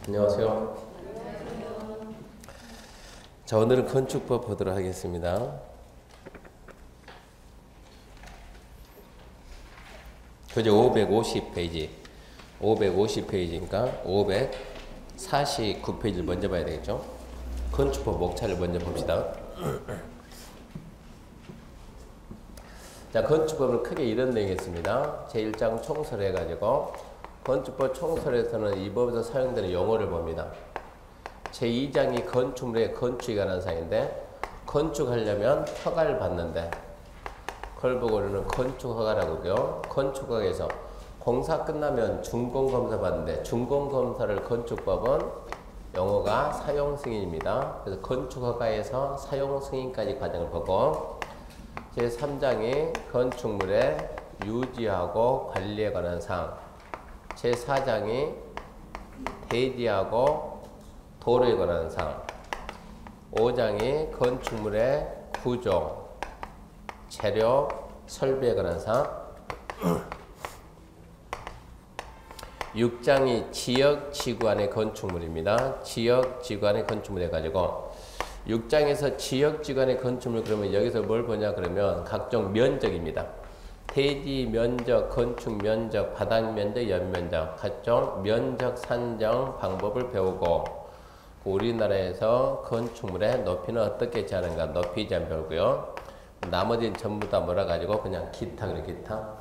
안녕하세요. 자, 오늘은 건축법 보도록 하겠습니다. 교재 550페이지. 550페이지니까 549페이지를 먼저 봐야 되겠죠? 건축법 목차를 먼저 봅시다. 자, 건축법은 크게 이런 내용이겠습니다. 제1장 총설 해가지고 건축법 총설에서는 이 법에서 사용되는 용어를 봅니다. 제2장이 건축물의 건축에 관한 사항인데, 건축하려면 허가를 받는데, 그걸 보고 우리는 건축허가라고 하고요. 건축허가에서 공사 끝나면 준공검사 받는데, 준공검사를 건축법은 용어가 사용승인입니다. 그래서 건축허가에서 사용승인까지 과정을 보고, 제3장이 건축물의 유지하고 관리에 관한 사항, 제4장이 대지하고 도로에 관한 사항, 5장이 건축물의 구조, 재료, 설비에 관한 사항, 6장이 지역지구안의 건축물입니다. 지역지구안의 건축물 해가지고 6장에서 지역지구안의 건축물, 그러면 여기서 뭘 보냐 그러면 각종 면적입니다. 대지 면적, 건축 면적, 바닥 면적, 연면적, 각종 면적 산정 방법을 배우고, 우리나라에서 건축물의 높이는 어떻게 제하는가 높이 제한 배우고요. 나머지는 전부 다 뭐라 가지고 그냥 기타, 기타.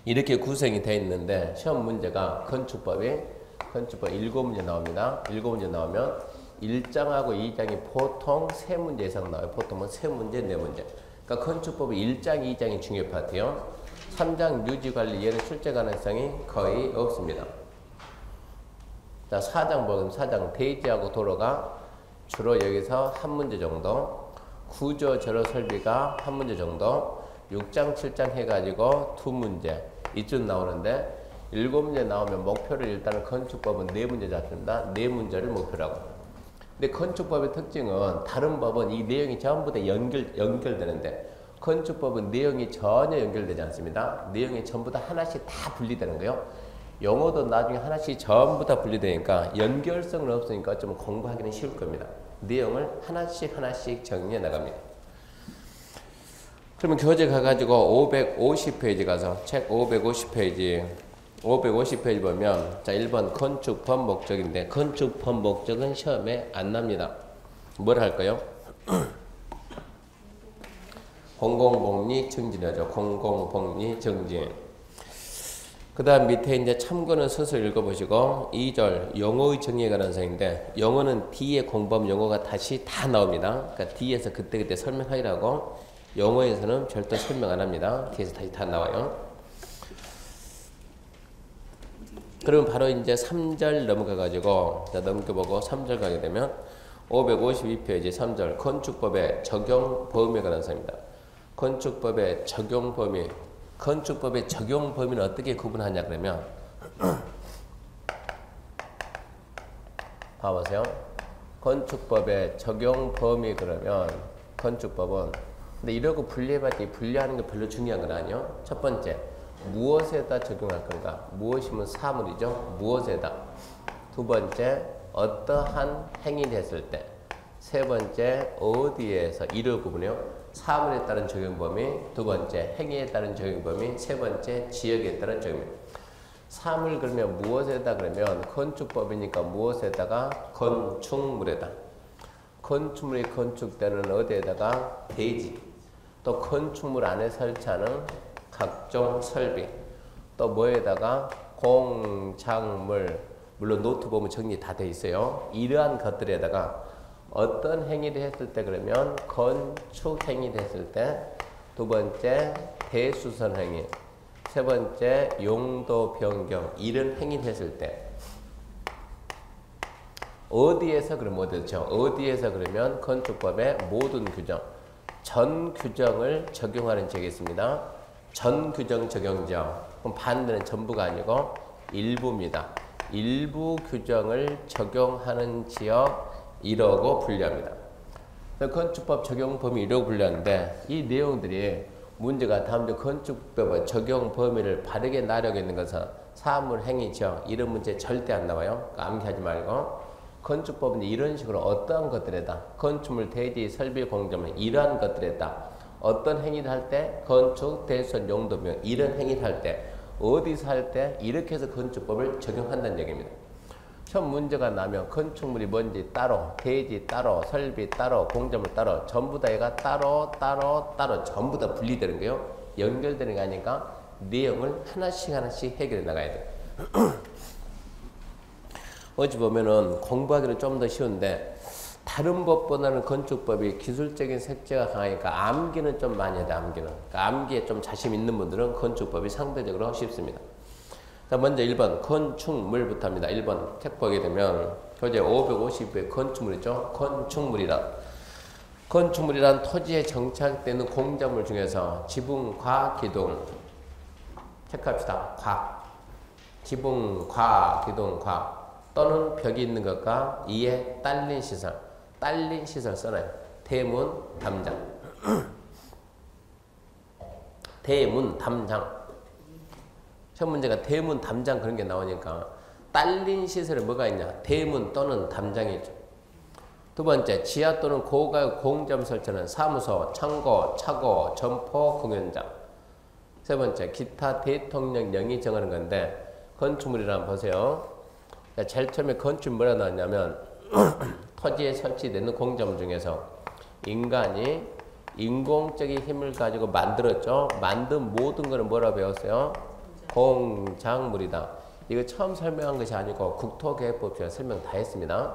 이렇게 구성이 되어 있는데, 시험 문제가 건축법 7문제 나옵니다. 7문제 나오면 1장하고 2장이 보통 3문제 이상 나와요. 보통은 3문제, 4문제. 그러니까 건축법의 1장, 2장이 중요 파트요. 3장 유지관리, 얘는 출제 가능성이 거의 없습니다. 자, 4장 보면 4장 대지하고 도로가 주로 여기서 한 문제 정도, 구조 제로 설비가 한 문제 정도, 6장, 7장 해가지고 2문제 이쯤 나오는데, 7문제 나오면 목표를 일단은 건축법은 4문제 잡습니다. 4문제를 목표라고. 근데 건축법의 특징은 다른 법은 이 내용이 전부 다 연결되는데, 건축법은 내용이 전혀 연결되지 않습니다. 내용이 전부 다 하나씩 다 분리되는 거예요. 용어도 나중에 하나씩 전부 다 분리되니까 연결성은 없으니까 좀 공부하기는 쉬울 겁니다. 내용을 하나씩 정리해 나갑니다. 그러면 교재 가가지고 550페이지 가서 책 550페이지 보면, 자, 1번 건축법 목적인데, 건축법 목적은 시험에 안 납니다. 뭘 할까요? 공공복리 증진하죠. 공공복리 증진. 그 다음 밑에 이제 참고는 서서 읽어보시고, 2절 용어의 정의에 관한 사항인데, 용어는 뒤에 공부하면 용어가 다시 다 나옵니다. 그러니까 뒤에서 그때그때 설명하라고, 용어에서는 절대 설명 안 합니다. 뒤에서 다시 다 나와요. 그러면 바로 이제 3절 넘어가가지고, 넘겨보고 3절 가게 되면 552페이지 3절 건축법의 적용 범위에 관한 사항입니다. 건축법의 적용 범위. 건축법의 적용 범위는 어떻게 구분하냐 그러면, 봐보세요. 건축법의 적용 범위 그러면, 건축법은, 근데 이러고 분리해봤더니 분리하는 게 별로 중요한 건 아니에요. 첫 번째, 무엇에다 적용할 건가? 무엇이면 사물이죠. 무엇에다. 두 번째, 어떠한 행위를 했을 때. 세 번째, 어디에서. 이를 구분해요. 사물에 따른 적용 범위. 두 번째, 행위에 따른 적용 범위. 세 번째, 지역에 따른 적용 범위. 사물 그러면 무엇에다 그러면, 건축법이니까 무엇에다가? 건축물에다. 건축물이 건축되는 어디에다가? 대지. 또 건축물 안에 설치하는 각종 설비, 또 뭐에다가? 공작물. 물론 노트 보면 정리 다 돼 있어요. 이러한 것들에다가 어떤 행위를 했을 때 그러면 건축 행위를 했을 때, 두 번째 대수선 행위, 세 번째 용도 변경, 이런 행위를 했을 때 어디에서 그러면 어디죠? 어디에서 그러면 건축법의 모든 규정, 전 규정을 적용하는 지역이 있습니다. 전 규정 적용지역. 그럼 반대는 전부가 아니고 일부입니다. 일부 규정을 적용하는 지역 1호고 분류합니다. 건축법 적용 범위 1호고 분류하는데, 이 내용들이 문제가 다음 주 건축법의 적용 범위를 바르게 나려고 있는 것은 사물, 행위, 지역 이런 문제 절대 안 나와요. 그러니까 암기하지 말고 건축법은 이런 식으로 어떠한 것들에다 건축물, 대지, 설비, 공정물 이러한 것들에다 어떤 행위를 할 때 건축, 대선, 용도명 이런 행위를 할 때 어디서 할 때 이렇게 해서 건축법을 적용한다는 얘기입니다. 시험 문제가 나면 건축물이 뭔지 따로, 대지 따로, 설비 따로, 공정물 따로 전부 다 얘가 따로 전부 다 분리되는 거예요. 연결되는 게 아니니까 내용을 하나씩 해결해 나가야 돼요. 어찌 보면은 공부하기는 좀 더 쉬운데 다른 법보다는 건축법이 기술적인 색채가 강하니까 암기는 좀 많이 해야 돼. 암기는. 그러니까 암기에 좀 자신 있는 분들은 건축법이 상대적으로 쉽습니다. 자, 먼저 1번 건축물부터 합니다. 1번 책 보게 되면 교재 550회 건축물이죠. 건축물이란 토지에 정착되는 공작물 중에서 지붕, 과, 기둥 체크합시다. 과 지붕, 과, 기둥, 과 또는 벽이 있는 것과 이에 딸린 시설 써놔요. 대문, 담장 대문, 담장 첫 문제가 대문, 담장 그런 게 나오니까 딸린 시설에 뭐가 있냐? 대문 또는 담장이 있죠. 두 번째, 지하 또는 고가 공점 설치는 사무소, 창고, 차고, 점포, 공연장. 세 번째, 기타 대통령령이 정하는 건데 건축물이란 보세요. 제일 처음에 건축 뭐라 나왔냐면 토지에 설치되는 공점 중에서 인간이 인공적인 힘을 가지고 만들었죠. 만든 모든 거는 뭐라고 배웠어요? 공작물이다. 이거 처음 설명한 것이 아니고 국토계획법에서 설명 다 했습니다.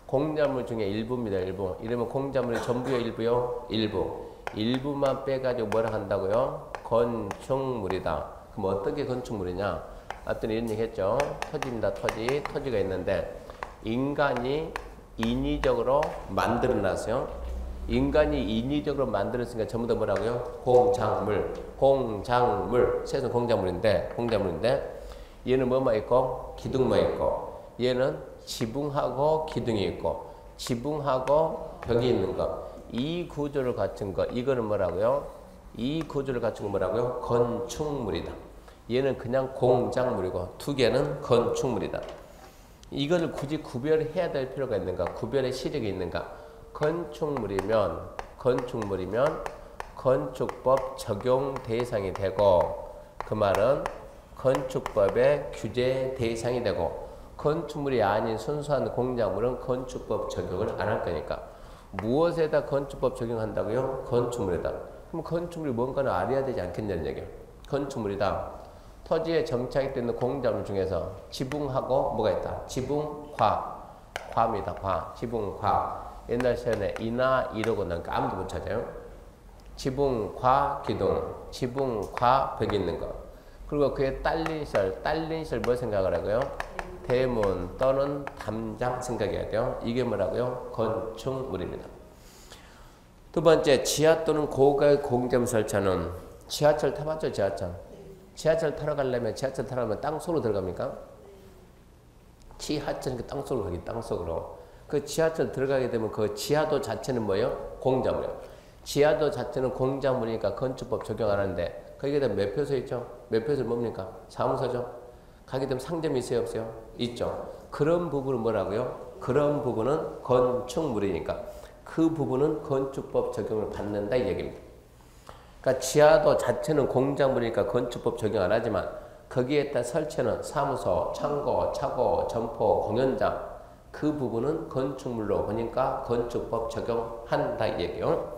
공작물 중에 일부입니다. 일부. 이러면 공작물이 전부요? 일부요? 일부. 일부만 빼가지고 뭐라 한다고요? 건축물이다. 그럼 어떻게 건축물이냐? 앞전에 이런 얘기 했죠. 토지입니다. 토지가 있는데 인간이 인위적으로 만들어놨어요. 인간이 인위적으로 만들었으니까 전부 다 뭐라고요? 공작물. 세상 공작물인데 얘는 뭐만 있고 기둥만 있고 얘는 지붕하고 기둥이 있고 지붕하고 벽이 있는 거. 이 구조를 갖춘 거 이거는 뭐라고요? 이 구조를 갖춘 거 뭐라고요? 건축물이다. 얘는 그냥 공작물이고 두 개는 건축물이다. 이거를 굳이 구별해야 될 필요가 있는가? 구별의 시력이 있는가? 건축물이면 건축법 적용 대상이 되고 그 말은 건축법의 규제 대상이 되고 건축물이 아닌 순수한 공작물은 건축법 적용을 안 할 거니까 무엇에다 건축법 적용한다고요? 건축물에다. 그럼 건축물이 뭔가는 알아야 되지 않겠냐는 얘기예요. 건축물이다. 토지에 정착이 되는 공작물 중에서 지붕하고 뭐가 있다? 과입니다. 지붕과. 옛날 시간에 이나 이러고 나니까 아무도 못 찾아요. 지붕과 기둥, 지붕과 벽이 있는 거. 그리고 그에 딸린 시설 뭐 생각을 하고요? 대문 또는 담장 생각해야 돼요. 이게 뭐라고요? 건축물입니다. 두 번째, 지하 또는 고가의 공점 설치는 지하철 타봤죠? 지하철 타러 가려면 땅속으로 들어갑니까? 지하철은 그 땅속으로 가기 땅속으로. 그 지하철 들어가게 되면 그 지하도 자체는 뭐예요? 공작물이에요. 지하도 자체는 공작물이니까 건축법 적용 안 하는데 거기에 대한 매표소 있죠? 매표소 뭡니까? 사무소죠? 가게 되면 상점이 있어요? 없어요? 있죠. 그런 부분은 뭐라고요? 그런 부분은 건축물이니까 그 부분은 건축법 적용을 받는다 이 얘기입니다. 그러니까 지하도 자체는 공작물이니까 건축법 적용 안 하지만 거기에 따라 설치는 사무소, 창고, 차고, 점포, 공연장 그 부분은 건축물로 보니까 건축법 적용한다 이 얘기요.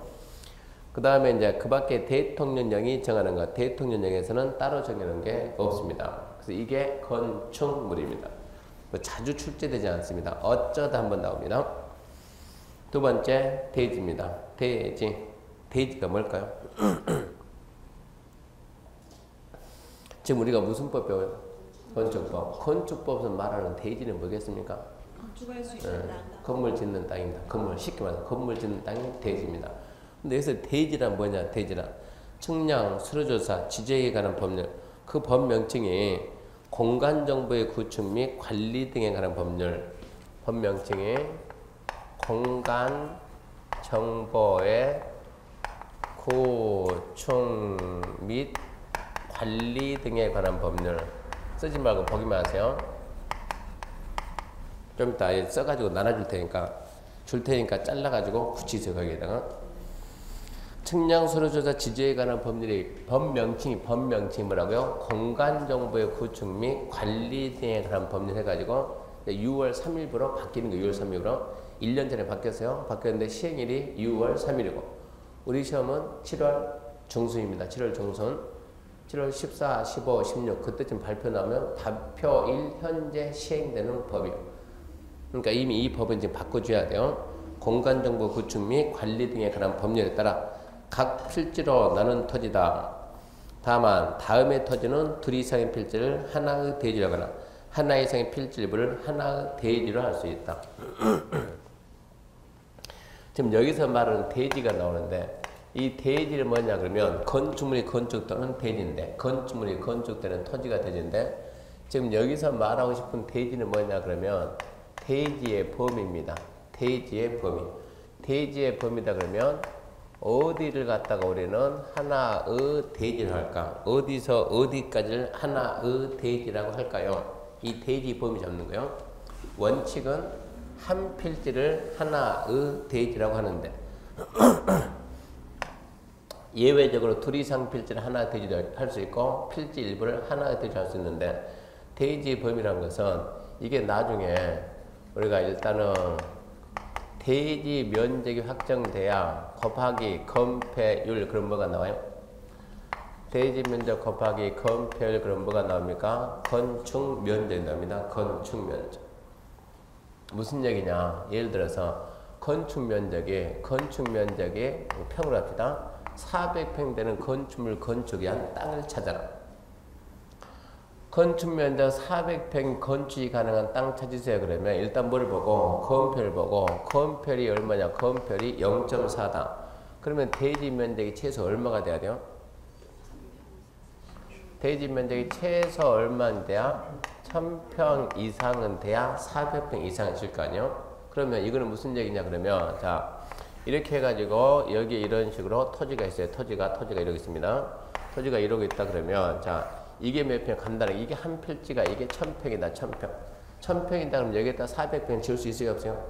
그 다음에 이제 그 밖에 대통령령이 정하는 것, 대통령령에서는 따로 정하는 게 없습니다. 그래서 이게 건축물입니다. 뭐 자주 출제되지 않습니다. 어쩌다 한번 나옵니다. 두 번째 대지입니다. 대지가 뭘까요? 지금 우리가 무슨 법 배워요? 건축법. 건축법에서 말하는 대지는 뭐겠습니까? 건축할 수 있는 땅. 건물 짓는 땅입니다. 쉽게 말해서 건물 짓는 땅이 대지입니다. 근데 여기서 대지란 뭐냐? 대지란 측량, 수로조사, 지적에 관한 법률. 그 법명칭이 공간정보의 구축 및 관리 등에 관한 법률. 법명칭이 공간정보의 구축 및 관리 등에 관한 법률. 쓰지 말고 보기만 하세요. 좀 이따 써가지고 나눠줄 테니까 잘라가지고 붙이세요. 거기에다가 측량서류조사 지주에 관한 법률이 법명칭이 뭐라고요? 공간정보의 구축 및 관리 등에 관한 법률 해가지고 6월 3일부로 바뀌는 거예요. 6월 3일부로 1년 전에 바뀌었어요. 바뀌었는데 시행일이 6월 3일이고 우리 시험은 7월 중순입니다. 7월 중순 7월 14, 15, 16 그때쯤 발표 나오면 발표일 현재 시행되는 법이에요. 그러니까 이미 이 법은 지금 바꿔줘야 돼요. 공간정보 구축 및 관리 등에 관한 법률에 따라 각 필지로 나눈 토지다. 다만 다음의 토지는 둘 이상의 필지를 하나의 대지로 하거나 하나 이상의 필지 일부를 하나의 대지로 할 수 있다. 지금 여기서 말하는 대지가 나오는데 이 대지는 뭐냐 그러면 건축물이 건축되는 대지인데 건축물이 건축되는 토지가 대지인데 지금 여기서 말하고 싶은 대지는 뭐냐 그러면 대지의 범위입니다. 대지의 범위. 대지의 범위다 그러면 어디를 갖다가 우리는 하나의 대지를 할까? 어디서 어디까지를 하나의 대지라고 할까요? 이 대지 범위 잡는 거요. 원칙은 한 필지를 하나의 대지라고 하는데 예외적으로 둘 이상 필지를 하나의 대지로 할 수 있고 필지 일부를 하나의 대지로 할 수 있는데 대지 범위라는 것은 이게 나중에 우리가 일단은 대지 면적이 확정돼야 곱하기 건폐율 그런 뭐가 나와요? 대지 면적 곱하기 건폐율 그런 뭐가 나옵니까? 건축 면적이 나옵니다. 건축 면적. 무슨 얘기냐? 예를 들어서 건축 면적이 평으로 합시다. 400평 되는 건축물 건축이 한 땅을 찾아라. 건축 면적 400평 건축이 가능한 땅 찾으세요. 그러면 일단 뭘 보고 건폐를 보고 건폐율이 얼마냐? 건폐율이 0.4다. 그러면 대지 면적이 최소 얼마가 돼야 돼요? 대지 면적이 최소 얼마는 돼야 1000평 이상은 돼야 400평 이상이 줄 거 아니에요? 그러면 이거는 무슨 얘기냐 그러면 자 이렇게 해가지고 여기 이런 식으로 토지가 있어요. 토지가 이러고 있습니다. 토지가 이러고 있다 그러면 자 이게 몇 평 간단하게 이게 한 필지가 이게 1000평이다. 1000평. 1000평이다 그러면 여기에다 400평 지을 수 있어요? 없어요?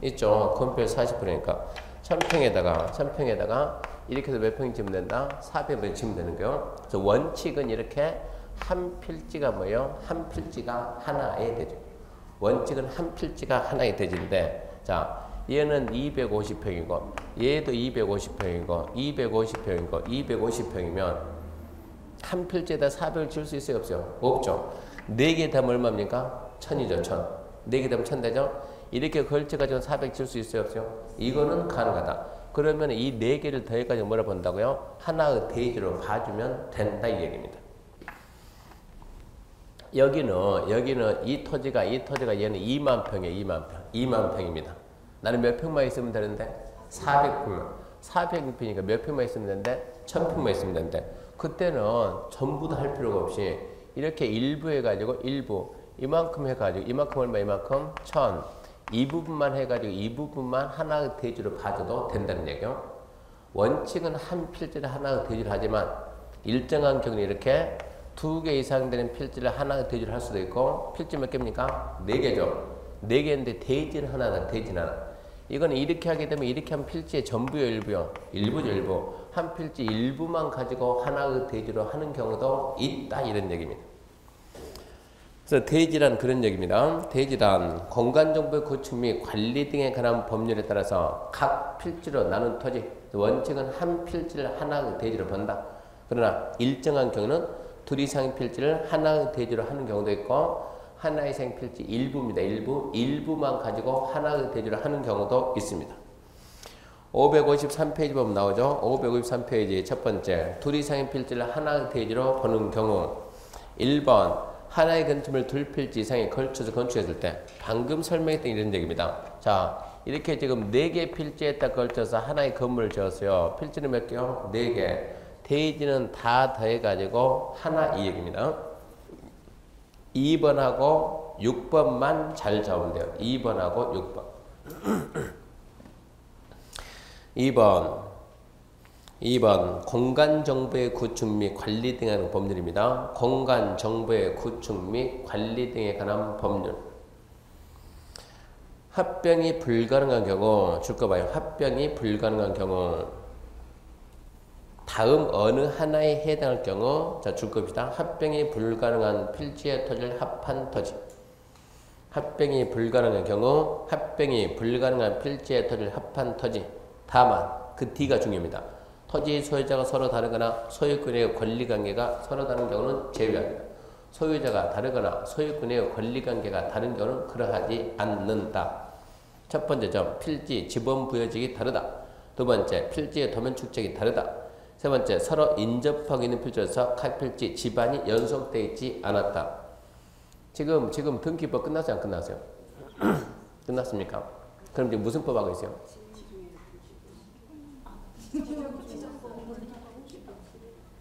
있죠. 건폐율 40%니까 1000평에다가 이렇게 해서 몇 평 지으면 된다? 400평 지으면 되는 거예요. 그래서 원칙은 이렇게 한 필지가 뭐예요? 한 필지가 하나의 대지. 원칙은 한 필지가 하나의 대지인데 자 얘는 250평이고 얘도 250평이고 250평이고 250평이면 한 필지에다 400을 지을 수 있어요? 없어요? 없죠. 4개 더하면 얼마입니까? 1000이죠. 1000. 4개 더하면 1000 되죠? 이렇게 걸쳐가지고 400 지을 수 있어요? 없어요? 이거는 가능하다. 그러면 이 4개를 더해가지고 뭐라 본다고요? 하나의 대지로 봐주면 된다 이 얘기입니다. 여기는 이 토지가 얘는 2만 평이에요. 2만 평입니다. 나는 몇 평만 있으면 되는데? 400평만. 400평이니까 몇 평만 있으면 되는데? 1000평만 있으면 되는데 그때는 전부 다 할 필요가 없이 이렇게 일부 해가지고 일부 이만큼 해가지고 이만큼 얼마 이만큼 1000 이 부분만 해가지고 이 부분만 하나의 대지로 봐줘도 된다는 얘기요. 원칙은 한 필지를 하나의 대지로 하지만 일정한 경우는 이렇게 2개 이상 되는 필지를 하나의 대지로 할 수도 있고 필지 몇 개입니까? 4개죠. 4개인데 대지는 하나다. 대지는 하나. 이거는 이렇게 하게 되면 이렇게 한 필지의 전부요 일부요? 일부죠. 일부. 한 필지 일부만 가지고 하나의 대지로 하는 경우도 있다 이런 얘기입니다. 그래서 대지란 그런 얘기입니다. 대지란 공간정보의 구축 및 관리 등에 관한 법률에 따라서 각 필지로 나눈 토지 원칙은 한 필지를 하나의 대지로 본다. 그러나 일정한 경우는 둘 이상의 필지를 하나의 대지로 하는 경우도 있고 하나 이상의 필지 일부입니다. 일부만 가지고 하나의 대지로 하는 경우도 있습니다. 553페이지 보면 나오죠. 553페이지 첫 번째 둘 이상의 필지를 하나의 대지로 보는 경우 1번 하나의 건축물 둘 필지 이상에 걸쳐서 건축했을 때 방금 설명했던 이런 얘기입니다. 자 이렇게 지금 4개 필지에 딱 걸쳐서 하나의 건물을 지었어요. 필지는 몇 개요? 4개. 대지는 다 더해가지고 하나 이 얘기입니다. 2번하고 6번만 잘 잡으면 돼요. 2번하고 6번. 2번 2번 공간정보의 구축 및 관리 등에 관한 법률입니다. 공간정보의 구축 및 관리 등에 관한 법률. 합병이 불가능한 경우 줄 거 봐요. 합병이 불가능한 경우 다음 어느 하나에 해당할 경우 자 줄 겁니다. 합병이 불가능한 필지에 터질 합한 토지. 합병이 불가능한 경우 합병이 불가능한 필지에 터질 합한 토지. 다만 그 D가 중요합니다. 토지 소유자가 서로 다르거나 소유권의 권리관계가 서로 다른 경우는 제외합니다. 소유자가 다르거나 소유권의 권리관계가 다른 경우는 그러하지 않는다. 첫 번째 점, 필지 지번 부여직이 다르다. 두 번째, 필지의 도면 축적이 다르다. 세 번째, 서로 인접하고 있는 필지에서 각 필지 지반이 연속되어 있지 않았다. 지금 등기법 끝났어요? 안 끝났어요? 끝났습니까? 그럼 지금 무슨 법 하고 있어요?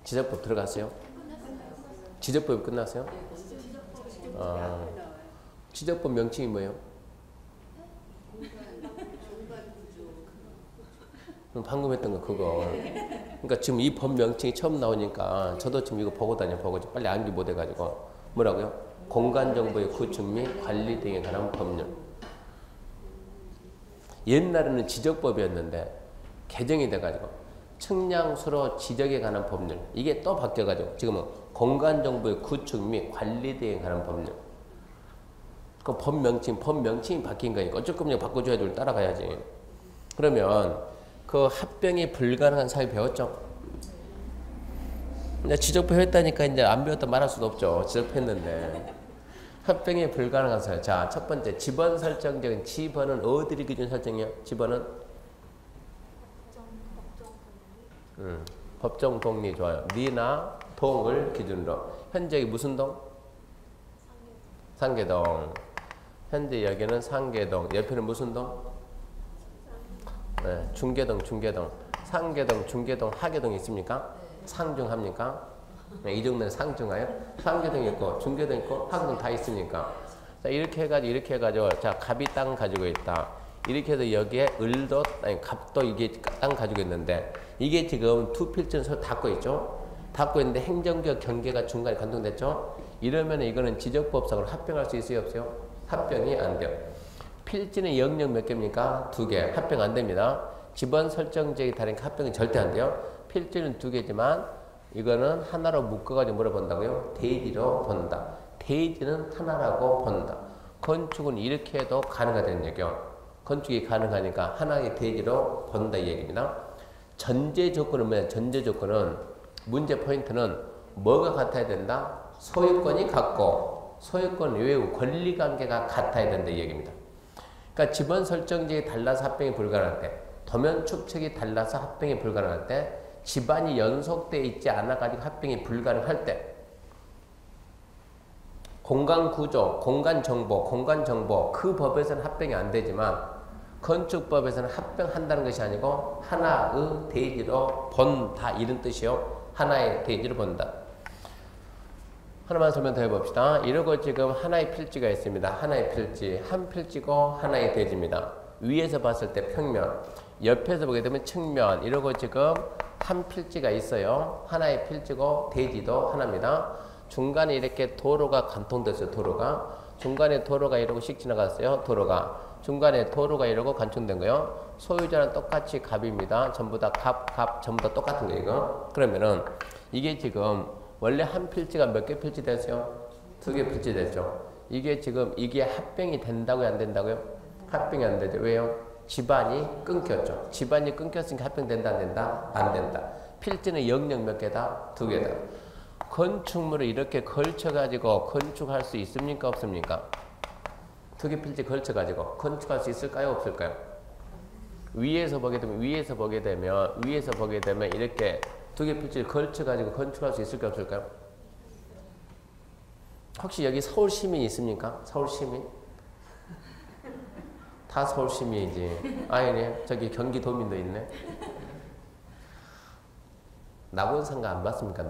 지적법 들어갔어요? 지적법이 끝났어요? 지적법 명칭이 뭐예요? 방금 했던 거 그거. 그러니까 지금 이 법 명칭이 처음 나오니까 저도 지금 이거 보고 빨리 암기 못 해가지고 뭐라고요? 공간정보의 구축 및 관리 등에 관한 법률. 옛날에는 지적법이었는데 개정이 돼가지고 측량수로 지적에 관한 법률. 이게 또 바뀌어가지고 지금은 공간정보의 구축 및 관리 등에 관한 법률. 그 법 명칭이 바뀐 거니까 어쩔 거면 바꿔줘야지 따라가야지. 그러면 그 합병이 불가능한 사유 배웠죠? 이제 지적법 했다니까 이제 안 배웠다 말할 수도 없죠. 지적했는데. 합병이 불가능한 사유. 자, 첫 번째 지번 설정적인 지번은 어디를 기준 설정이요? 지번은 법정 동리 좋아요. 니나 동을 기준으로. 현재 무슨 동? 상계동. 현재 여기는 상계동. 옆에는 무슨 동? 네, 중계동. 상계동, 중계동, 하계동 있습니까? 상중합니까? 네, 이 정도는 상중하요? 상계동 있고, 중계동 있고, 하계동 다 있습니까? 자, 이렇게 해가지고, 자, 갑이 땅 가지고 있다. 이렇게 해서 여기에 을도, 아니, 갑도 이게 땅 가지고 있는데, 이게 지금 두 필지는 서로 닫고 있죠? 닫고 있는데 행정구역 경계가 중간에 관통됐죠? 이러면 이거는 지적법상으로 합병할 수 있어요? 없어요? 합병이 안 돼요. 필지는 영역 몇 개입니까? 2개. 합병 안 됩니다. 지번 설정지역이 다르니까 합병이 절대 안 돼요. 필지는 2개지만 이거는 하나로 묶어가지고 뭐라 본다고요? 대지로 본다. 대지는 하나라고 본다. 건축은 이렇게 해도 가능하다는 얘기요. 건축이 가능하니까 하나의 대지로 본다 이 얘기입니다. 전제 조건은 뭐야? 전제 조건은 문제 포인트는 뭐가 같아야 된다? 소유권이 같고 소유권 외의 권리관계가 같아야 된다 이 얘기입니다. 그러니까 지번 설정지역이 달라서 합병이 불가능할 때, 도면 축척이 달라서 합병이 불가능할 때, 지반이 연속되어 있지 않아가지고 합병이 불가능할 때, 공간구조, 공간정보 그 법에서는 합병이 안 되지만 건축법에서는 합병한다는 것이 아니고 하나의 대지로 본다 이런 뜻이요. 하나의 대지로 본다. 하나만 설명 더 해봅시다. 이러고 지금 하나의 필지가 있습니다. 하나의 필지. 한 필지고 하나의 대지입니다. 위에서 봤을 때 평면, 옆에서 보게 되면 측면. 이러고 지금 한 필지가 있어요. 하나의 필지고 대지도 하나입니다. 중간에 이렇게 도로가 관통됐어요. 도로가. 중간에 도로가 이러고 씩 지나갔어요. 도로가. 중간에 도로가 이러고 관통된 거예요. 소유자는 똑같이 갑입니다. 전부 다 갑, 전부 다 똑같은 거예요. 이거. 그러면은 이게 지금 원래 한 필지가 몇 개 필지 됐어요? 2개 필지 됐죠. 이게 지금 이게 합병이 된다고요? 안 된다고요? 합병이 안 되죠. 왜요? 지반이 끊겼죠. 지반이 끊겼으니까 합병된다 안 된다? 안 된다. 필지는 영역 몇 개다? 2개다. 건축물을 이렇게 걸쳐가지고 건축할 수 있습니까? 없습니까? 2개 필지 걸쳐가지고 건축할 수 있을까요? 없을까요? 위에서 보게 되면 이렇게 2개 필지를 걸쳐가지고 건축할 수 있을까요? 없을까요? 혹시 여기 서울 시민 있습니까? 서울 시민? 다 서울 시민이지. 아니네. 저기 경기도민도 있네. 낙원상가 안 봤습니까?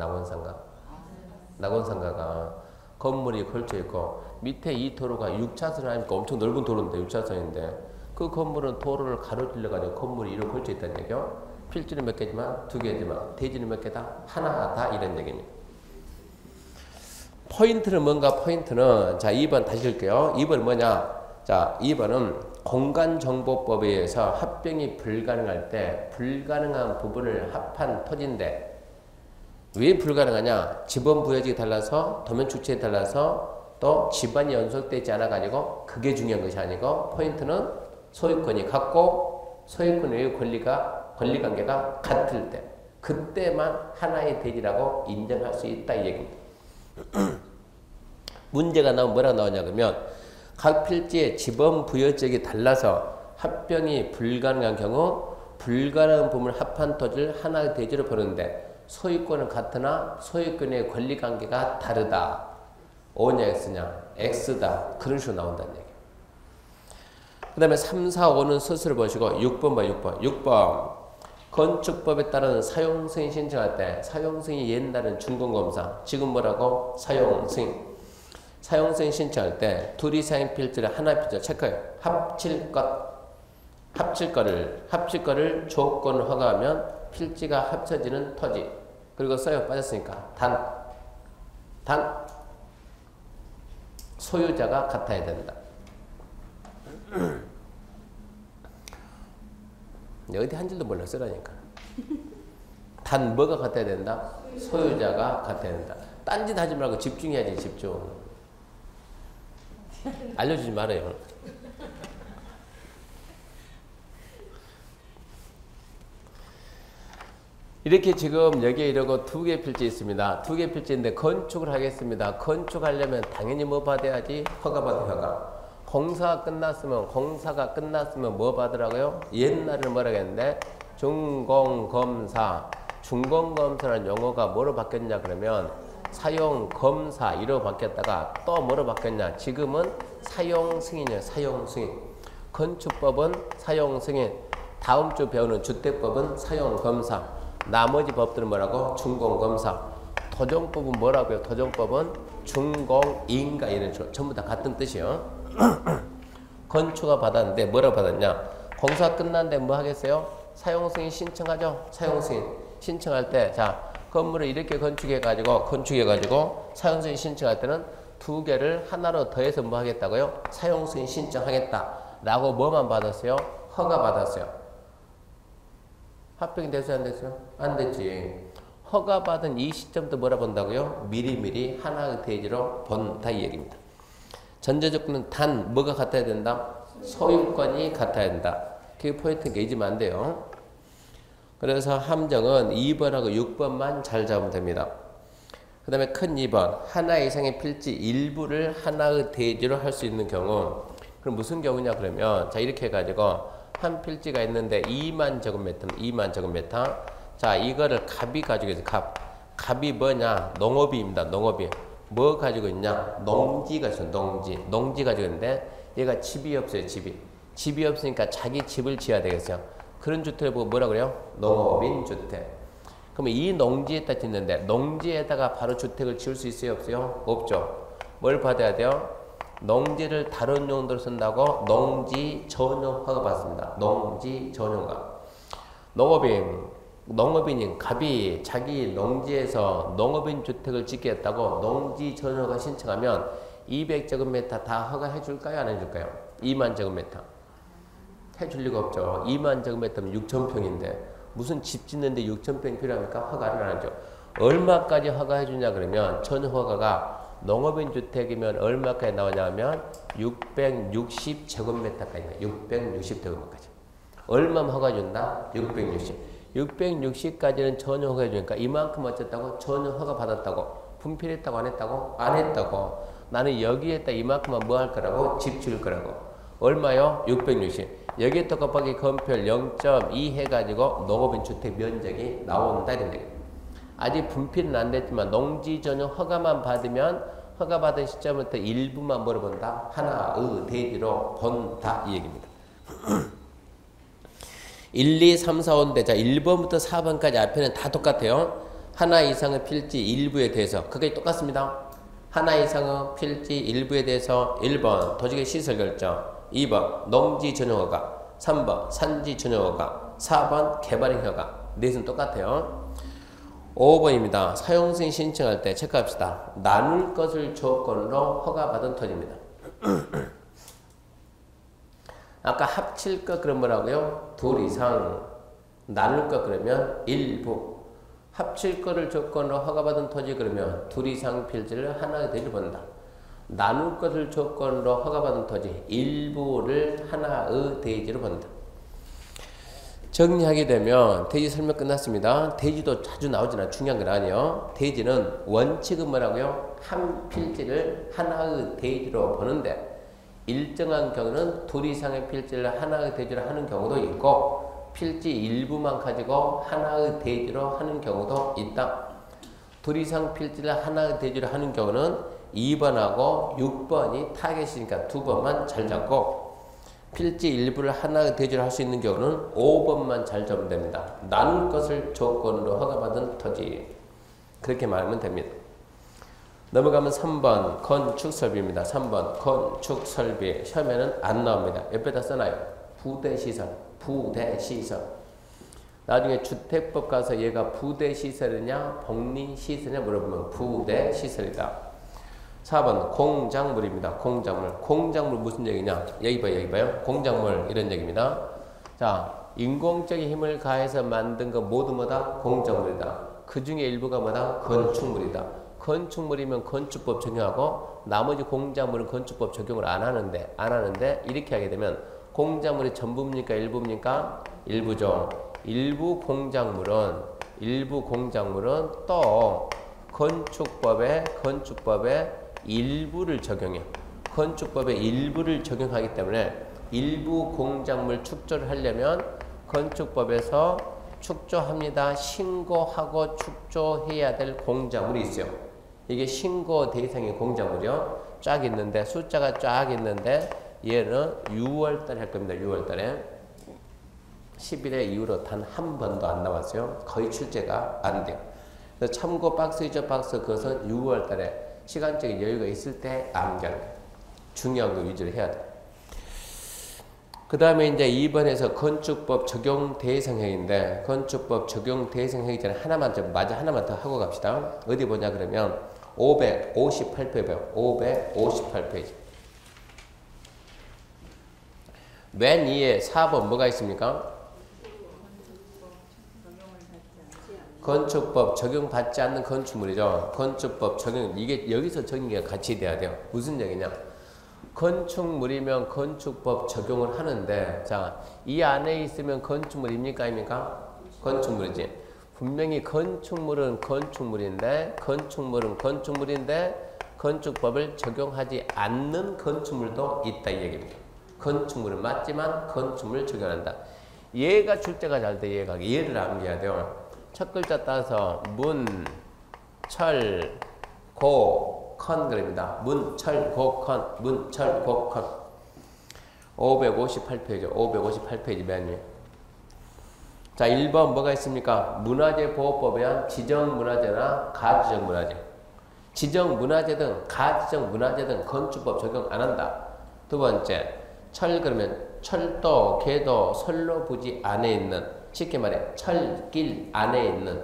낙원상가가 건물이 걸쳐 있고 밑에 이 도로가 6차선 아닙니까? 엄청 넓은 도로인데 6차선인데 그 건물은 도로를 가로질러 가지고 건물이 이렇게 걸쳐 있다는 얘기요. 필지는 몇 개지만 두 개지만 대지는 몇 개다? 하나다 이런 얘기입니다. 포인트는 뭔가? 포인트는 자 2번 다시 읽을게요. 2번 뭐냐? 자 2번은 공간정보법에 의해서 합병이 불가능할 때 불가능한 부분을 합한 토지인데 왜 불가능하냐? 지번 부여지가 달라서 도면 축척이 달라서 또 지반이 연속되지 않아 가지고 그게 중요한 것이 아니고 포인트는 소유권이 같고 소유권의 권리관계가 같을 때 그때만 하나의 대지라고 인정할 수 있다 이 얘기입니다. 문제가 나오면 뭐라고 나오냐 그러면 각 필지의 지번 부여지역이 달라서 합병이 불가능한 경우 불가능한 부분을 합한 토지를 하나의 대지로 보는데 소유권은 같으나 소유권의 권리관계가 다르다. O냐 X냐? X다. 그런 식으로 나온다는 얘기예요. 그 다음에 3, 4, 5는 스스로 보시고 6번 봐 6번. 6번 건축법에 따른 사용승인 신청할 때 사용승인이 옛날은 준공검사 지금 뭐라고? 사용승인. 사용승인 신청할 때 둘 이상의 필지를 하나 필지를 체크해요. 합칠 거를 조건을 허가하면 필지가 합쳐지는 토지. 그리고 써요. 빠졌으니까. 단 소유자가 같아야 된다. 어디 한 줄도 몰라 쓰라니까. 단 뭐가 같아야 된다? 소유자가 같아야 된다. 딴짓 하지 말고 집중해야지 집중. 알려주지 말아요. 이렇게 지금 여기에 이러고 두 개 필지 있습니다. 두 개 필지인데 건축을 하겠습니다. 건축하려면 당연히 뭐 받아야지? 허가 받아 허가. 공사가 끝났으면 뭐 받으라고요? 옛날에는 뭐라고 했는데 중공검사. 중공검사라는 용어가 뭐로 바뀌었냐 그러면 사용검사 이로 바뀌었다가 또 뭐로 바뀌었냐? 지금은 사용승인이에요. 사용승인. 건축법은 사용승인. 다음 주 배우는 주택법은 사용검사. 나머지 법들은 뭐라고? 중공검사. 토종법은 뭐라고요? 토종법은 중공인가 이런 식으로 전부 다 같은 뜻이요. 건축가 받았는데 뭐라고 받았냐? 공사 끝났는데 뭐 하겠어요? 사용승인 신청하죠. 사용승인 신청할 때 자 건물을 이렇게 건축해가지고 사용승인 신청할 때는 두 개를 하나로 더해서 뭐 하겠다고요? 사용승인 신청하겠다 라고 뭐만 받았어요? 허가 받았어요. 합병이 됐어요? 안 됐어요? 안 됐지. 허가받은 이 시점도 뭐라 본다고요? 미리미리 하나의 대지로 본다 이 얘기입니다. 전제조건은 단 뭐가 같아야 된다? 소유권이 같아야 된다. 그게 포인트니까 잊으면 안 돼요. 그래서 함정은 2번하고 6번만 잘 잡으면 됩니다. 그 다음에 큰 2번 하나 이상의 필지 일부를 하나의 대지로 할 수 있는 경우 그럼 무슨 경우냐 그러면 자 이렇게 해가지고 한 필지가 있는데 2만 제곱미터는 2만 제곱미터. 자, 이거를 갑이 가지고 있어요. 갑이 뭐냐? 농업이입니다. 농업이. 뭐 가지고 있냐? 농지가 있어요. 농지 가지고 있는데 얘가 집이 없어요. 집이 없으니까 자기 집을 지어야 되겠어요. 그런 주택을 보고 뭐라 그래요? 농업인 주택. 그러면 이 농지에다 짓는데 농지에다가 바로 주택을 지을 수 있어요? 없어요? 없죠. 뭘 받아야 돼요? 농지를 다른 용도로 쓴다고 농지 전용 허가 받습니다. 농지 전용허가. 농업인인 갑이 자기 농지에서 농업인 주택을 짓겠다고 농지 전용허가 신청하면 200제곱미터 다 허가해 줄까요? 안 해줄까요? 2만 제곱미터. 해줄 리가 없죠. 2만 제곱미터면 6,000평인데 무슨 집 짓는데 6,000평이 필요합니까? 허가를 안 하죠. 얼마까지 허가해 주냐 그러면 전용 허가가 농업인 주택이면 얼마까지 나오냐면 660제곱미터까지 660제곱미터까지. 얼마만 허가 준다? 660까지는 전용 허가 해주니까 이만큼 어쨌다고? 전용 허가 받았다고. 분필했다고 안 했다고? 안 했다고. 나는 여기에다 이만큼만 뭐 할 거라고? 집 지을 거라고. 얼마요? 660. 여기에 또 곱하기 건별 0.2 해가지고 농업인 주택 면적이 나온다 이런 얘기. 아직 분필은 안 됐지만 농지 전용 허가만 받으면 허가받은 시점부터 일부만 물어본다. 하나의 대지로 본다 이 얘기입니다. 1, 2, 3, 4, 5인데 자 1번부터 4번까지 앞에는 다 똑같아요. 하나 이상의 필지 일부에 대해서 그게 똑같습니다. 하나 이상의 필지 일부에 대해서 1번 도시계 시설 결정, 2번 농지 전용 허가, 3번 산지 전용 허가, 4번 개발행 허가. 넷은 똑같아요. 5번입니다. 사용승인 신청할 때 체크합시다. 나눌 것을 조건으로 허가받은 토지입니다. 아까 합칠 것 그런 뭐라고요? 둘 이상. 나눌 것 그러면 일부. 합칠 거를 조건으로 허가받은 토지 그러면 둘 이상 필지를 하나의 대지로 본다. 나눌 것을 조건으로 허가받은 토지 일부를 하나의 대지로 본다. 정리하게 되면 대지 설명 끝났습니다. 대지도 자주 나오지만 중요한 건 아니에요. 대지는 원칙은 뭐라고요? 한 필지를 하나의 대지로 보는데 일정한 경우는 둘 이상의 필지를 하나의 대지로 하는 경우도 있고 필지 일부만 가지고 하나의 대지로 하는 경우도 있다. 둘 이상 필지를 하나의 대지로 하는 경우는 2번하고 6번이 타겟이니까 두 번만 잘 잡고 필지 일부를 하나의 대지로 할 수 있는 경우는 5번만 잘 잡으면 됩니다. 나눌 것을 조건으로 허가받은 토지. 그렇게 말하면 됩니다. 넘어가면 3번 건축설비입니다. 3번 건축설비. 시험에는 안 나옵니다. 옆에다 써놔요. 부대시설. 부대시설. 나중에 주택법 가서 얘가 부대시설이냐 복리시설이냐 물어보면 부대시설이다. 4번 공작물입니다. 공작물. 공작물 무슨 얘기냐? 여기 봐요. 여기 봐요. 공작물 이런 얘기입니다. 자, 인공적인 힘을 가해서 만든 거 모두 뭐다? 공작물이다. 그 중에 일부가 뭐다? 건축물이다. 건축물이면 건축법 적용하고 나머지 공작물은 건축법 적용을 안 하는데 이렇게 하게 되면 공작물이 전부입니까? 일부입니까? 일부죠. 일부 공작물은 또 건축법에 일부를 적용해. 건축법의 일부를 적용하기 때문에 일부 공작물 축조를 하려면 건축법에서 축조합니다. 신고하고 축조해야 될 공작물이 있어요. 이게 신고 대상의 공작물이요. 쫙 있는데 숫자가 쫙 있는데 얘는 6월달에 할 겁니다. 6월달에 10일에 이후로 단 한 번도 안 나왔어요. 거의 출제가 안 돼요. 그래서 참고 박스이죠. 박스. 그것은 6월달에 시간적인 여유가 있을 때 암기하는 거예요. 중요한 거 위주로 해야 돼. 그 다음에 이제 2번에서 건축법 적용 대상행위인데 건축법 적용 대상행위 전에 하나만 더 하고 갑시다. 어디 보냐 그러면 558페이지요. 558페이지. 맨 위에 4번 뭐가 있습니까? 건축법 적용받지 않는 건축물이죠. 건축법 적용, 이게 여기서 적용이 같이 돼야 돼요. 무슨 얘기냐? 건축물이면 건축법 적용을 하는데, 자, 이 안에 있으면 건축물입니까? 아닙니까? 건축물이지. 분명히 건축물은 건축물인데, 건축법을 적용하지 않는 건축물도 있다, 이 얘기입니다. 건축물은 맞지만 건축물을 적용한다. 얘가 출제가 잘 돼, 얘를 암기해야 돼요. 첫 글자 따서 문, 철, 고, 컨 그럽니다. 문, 철, 고, 컨. 558페이지. 558페이지 맨 위에. 자, 1번 뭐가 있습니까? 문화재보호법에 의한 지정문화재나 가지정문화재. 지정문화재든 가지정문화재든 건축법 적용 안 한다. 두 번째, 철 그러면 철도, 궤도, 선로 부지 안에 있는 쉽게 말해 철길 안에 있는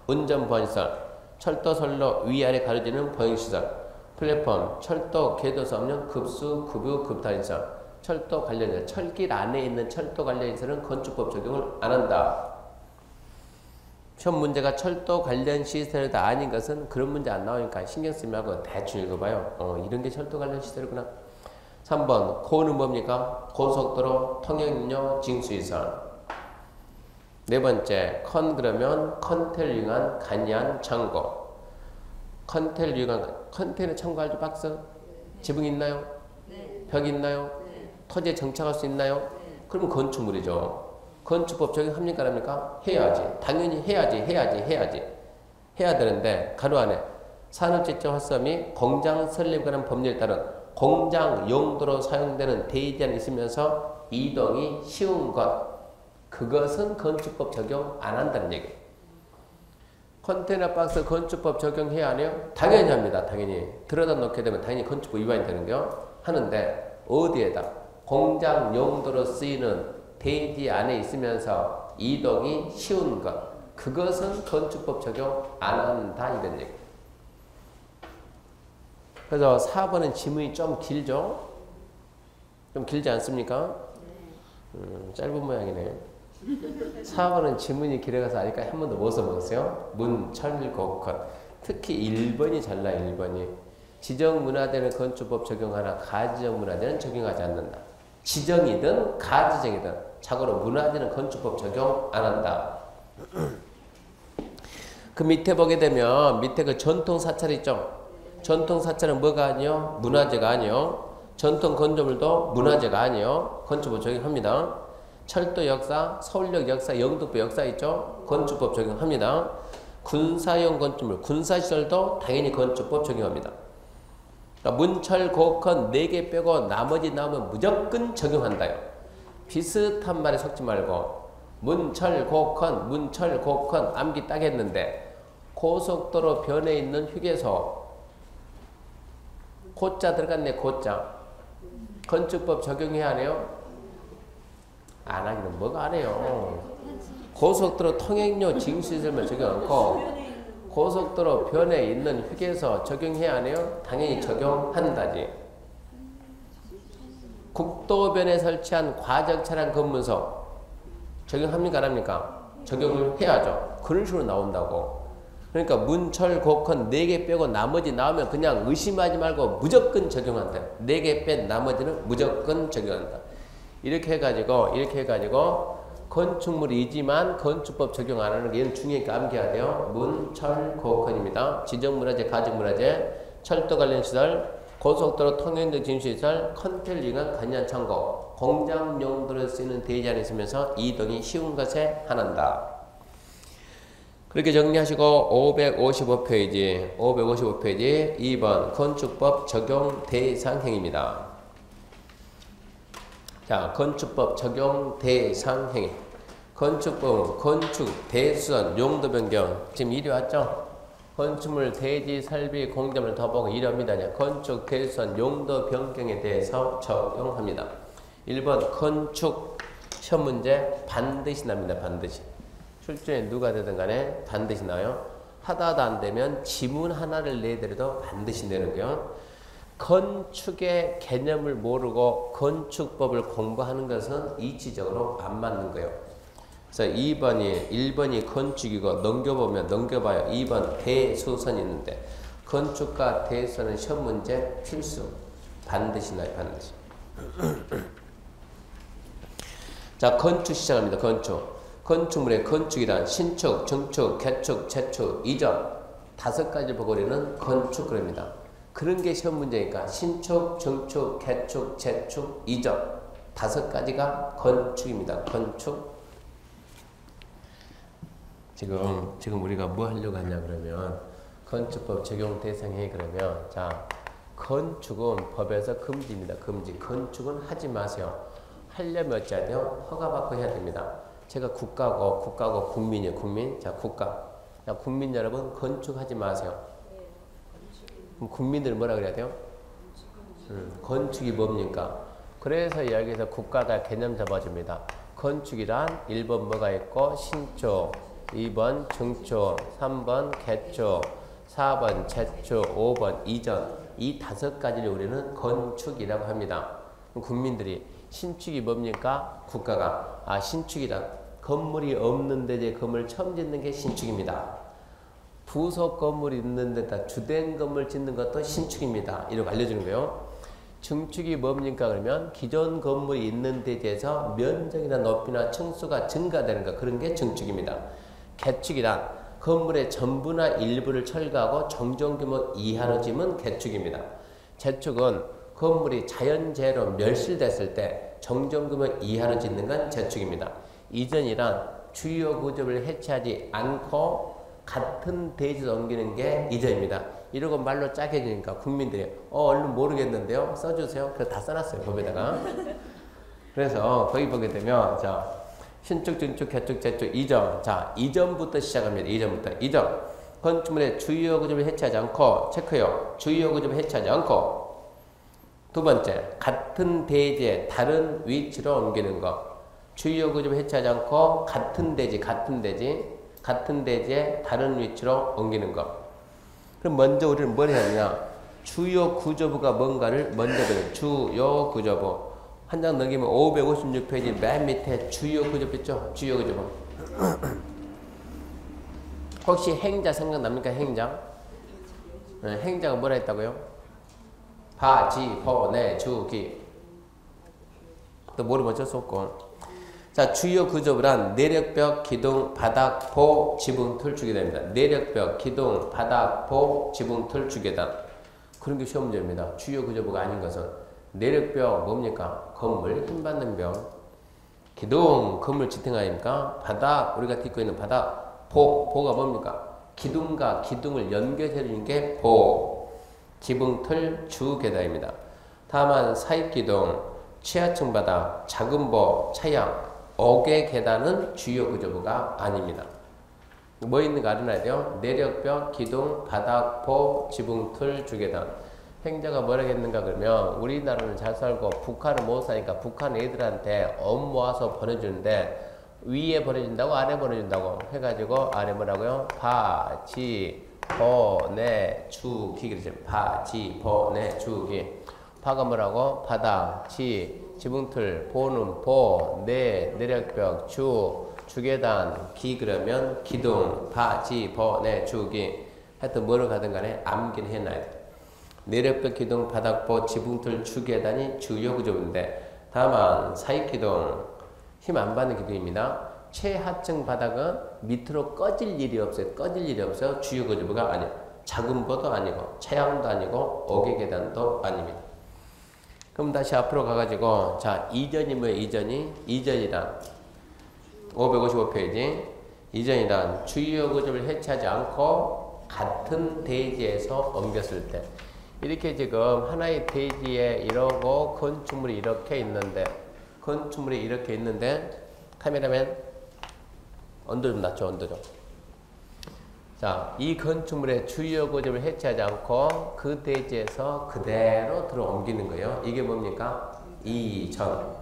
운전보안시설, 철도 선로 위아래 가려지는 보행시설, 플랫폼, 철도 궤도서 없는 급수, 급유, 급탄시설, 철도 관련시설, 철길 안에 있는 철도 관련시설은 건축법 적용을 안 한다. 시험 문제가 철도 관련 시설이다 아닌 것은 그런 문제 안 나오니까 신경 쓰지 말고 대충 읽어봐요. 이런 게 철도 관련 시설이구나. 3번 고는 뭡니까? 고속도로, 통행료, 징수시설. 네 번째 컨 그러면 컨테를 이용한 간이한 창고. 컨테를 이용한 컨테이너 창고할 박스? 지붕 있나요? 네. 벽 있나요? 네. 토지에 정착할 수 있나요? 네. 그러면 건축물이죠. 건축법 적용합니까? 합니까? 해야지. 당연히 해야지. 해야 되는데 가로 안에 산업지적 활성 및 공장 설립에 관한 법률에 따른 공장 용도로 사용되는 대지안이 있으면서 이동이 쉬운 것, 그것은 건축법 적용 안 한다는 얘기예요. 컨테이너 박스 건축법 적용해야 하네요? 당연히 합니다. 당연히. 들여다 놓게 되면 당연히 건축법 위반이 되는 거 하는데 어디에다? 공장 용도로 쓰이는 대지 안에 있으면서 이동이 쉬운 것. 그것은 건축법 적용 안 한다 이런 얘기. 그래서 4번은 지문이 좀 길죠? 좀 길지 않습니까? 짧은 모양이네. 4번은 지문이 길어가서 아직까지 한 번도 못 써먹었어요. 문, 철, 곡, 특히 1번이 잘나요. 1번이. 지정문화재는 건축법 적용하나 가지정문화재는 적용하지 않는다. 지정이든 가지정이든 자고로 문화재는 건축법 적용 안 한다. 그 밑에 보게 되면 밑에 그 전통사찰 있죠? 전통사찰은 뭐가 아니요? 문화재가 아니요. 전통 건조물도 문화재가 아니요. 건축법 적용합니다. 철도 역사, 서울역 역사, 영등포 역사 있죠? 건축법 적용합니다. 군사용 건축물, 군사시설도 당연히 건축법 적용합니다. 그러니까 문철, 곡헌 4개 빼고 나머지 나오면 무조건 적용한다요. 비슷한 말에 속지 말고 문철, 곡헌 암기 딱 했는데 고속도로 변에 있는 휴게소 고자 들어갔네. 고자. 건축법 적용해야 하네요? 안 하기는 뭐가 안 해요. 고속도로 통행료 징수시설만 적용 않고 고속도로 변에 있는 휴게소 적용해야 하네요? 당연히 적용한다지. 국도변에 설치한 과적 차량 검문소 적용합니까 안 합니까? 적용을 해야죠. 그런 식으로 나온다고. 그러니까 문철, 곡헌 4개 빼고 나머지 나오면 그냥 의심하지 말고 무조건 적용한다. 4개 뺀 나머지는 무조건 적용한다. 이렇게 해가지고 건축물이지만 건축법 적용 안 하는 게 얘는 중요하니까 암기해야 돼요. 문, 철, 곡헌입니다. 지정문화재, 가정문화재, 철도 관련 시설, 고속도로 통행등 진수시설, 컨텔링은 간접창고, 공장 용도로 쓰이는 대지 안에 있으면서 이동이 쉬운 것에 한한다. 그렇게 정리하시고 555페이지 2번 건축법 적용 대상행위입니다. 자, 건축법 적용 대상행위. 건축법은 건축, 대수선, 용도 변경. 지금 이리 왔죠? 건축물, 대지, 설비, 공점을 더 보고 이럽니다. 건축, 대수선, 용도 변경에 대해서 적용합니다. 1번 건축 시험 문제 반드시 납니다. 반드시. 출제에 누가 되든 간에 반드시 나와요. 하다 안 되면 지문 하나를 내더라도 반드시 내는 거요. 건축의 개념을 모르고 건축법을 공부하는 것은 이치적으로 안 맞는 거예요. 그래서 1번이 건축이고 넘겨봐요. 2번 대수선이 있는데 건축과 대수선은 시험 문제 필수. 반드시 나요. 반드시. 자, 건축 시작합니다. 건축물의 건축이란 신축, 증축, 개축, 재축, 이전 5가지 보고 우리는 건축 그럽니다. 그런 게 시험 문제니까 신축, 증축, 개축, 재축, 이전 5가지가 건축입니다. 건축. 지금 우리가 뭐 하려고 하냐 그러면 건축법 적용 대상에 그러면 자 건축은 법에서 금지입니다. 금지. 건축은 하지 마세요. 하려면 어찌해야 돼요? 허가받고 해야 됩니다. 제가 국가고 국민이에요. 국민. 자, 국가. 자, 국민 여러분 건축하지 마세요. 그럼 국민들 뭐라 그래야 돼요? 건축이 뭡니까? 그래서 여기서 국가가 개념 잡아줍니다. 건축이란 1번 뭐가 있고 신축, 2번 증축, 3번 개축, 4번 재축, 5번 이전. 이 5가지를 우리는 건축이라고 합니다. 국민들이 신축이 뭡니까? 국가가 신축이란 건물이 없는 데에 건물 처음 짓는 게 신축입니다. 부속 건물이 있는 데다 주된 건물 짓는 것도 신축입니다. 이렇게 알려주는 거예요. 증축이 뭡니까? 그러면 기존 건물이 있는 데에 대해서 면적이나 높이나 층수가 증가되는 것, 그런 게 증축입니다. 개축이란 건물의 전부나 일부를 철거하고 정정규모 이하로 지으면 개축입니다. 재축은 건물이 자연재해로 멸실됐을 때 정정규모 이하로 짓는 건 재축입니다. 이전이란 주요 구조를 해체하지 않고 같은 대지로 옮기는 게 이전입니다. 이러고 말로 짜게 되니까 국민들이 얼른 모르겠는데요. 써주세요. 그래서 다 써놨어요. 법에다가. 그래서 거기 보게 되면 자 신축, 증축, 개축, 재축, 이전. 자 이전부터 시작합니다. 이전. 건축물의 주요 구조를 해체하지 않고 체크요. 주요 구조를 해체하지 않고 두 번째 같은 대지에 다른 위치로 옮기는 것. 주요 구조를 해체하지 않고 같은 대지에 다른 위치로 옮기는 것. 그럼 먼저 우리는 뭘 해야 하냐? 주요 구조부가 뭔가를 먼저 배워요. 주요 구조부. 한 장 넘기면 556페이지 맨 밑에 주요 구조부 있죠? 주요 구조부. 혹시 행자 생각납니까? 행자? 네, 행자가 뭐라 했다고요? 바, 지, 보, 내, 주, 기. 또 모르면 어쩔 수 없고. 자, 주요 구조부란 내력벽, 기둥, 바닥, 보, 지붕, 틀, 주계단입니다. 내력벽, 기둥, 바닥, 보, 지붕, 틀, 주계단. 그런 게 시험 문제입니다. 주요 구조부가 아닌 것은 내력벽 뭡니까? 건물, 힘받는 벽. 기둥, 건물 지탱 아닙니까? 바닥, 우리가 딛고 있는 바닥. 보가 뭡니까? 기둥과 기둥을 연결해주는 게 보. 지붕, 틀, 주계단입니다. 다만 사입기둥, 취하층 바닥, 작은 보, 차양, 어개 계단은 주요 구조부가 아닙니다. 뭐 있는가 알아놔야 돼요. 내력벽, 기둥, 바닥, 보, 지붕, 틀, 주계단. 행자가 뭐라겠는가 그러면 우리나라는 잘 살고 북한은 못 사니까 북한 애들한테 모아서 보내주는데 위에 보내준다고 아래 보내준다고 해가지고 아래 뭐라고요? 바, 지, 보, 내, 주, 기 그러죠. 바, 지, 보, 내, 주, 기. 바가 뭐라고? 바닥, 지, 지붕틀, 보는 보, 내, 내력벽, 주계단, 기 그러면 기둥, 바, 지, 보, 내, 주, 기. 하여튼 뭐로 가든 간에 암기는 해놔야 돼. 내력벽, 기둥, 바닥, 보, 지붕틀, 주계단이 주요 구조인데 다만 사입기둥, 힘 안 받는 기둥입니다. 최하층 바닥은 밑으로 꺼질 일이 없어요. 주요 구조부가 아니에요. 작은 보도 아니고 차양도 아니고 어개 계단도 아닙니다. 그럼 다시 앞으로 가가지고 자 이전이 뭐예요? 이전이란 555페이지 이전이란 주요 구조를 해체하지 않고 같은 대지에서 옮겼을 때 이렇게 지금 하나의 대지에 이러고 건축물이 이렇게 있는데 카메라맨 온도 좀 낮춰 온도 좀. 자, 이 건축물의 주요 구조를 해체하지 않고 그 대지에서 그대로 들어 옮기는 거예요. 이게 뭡니까? 이전.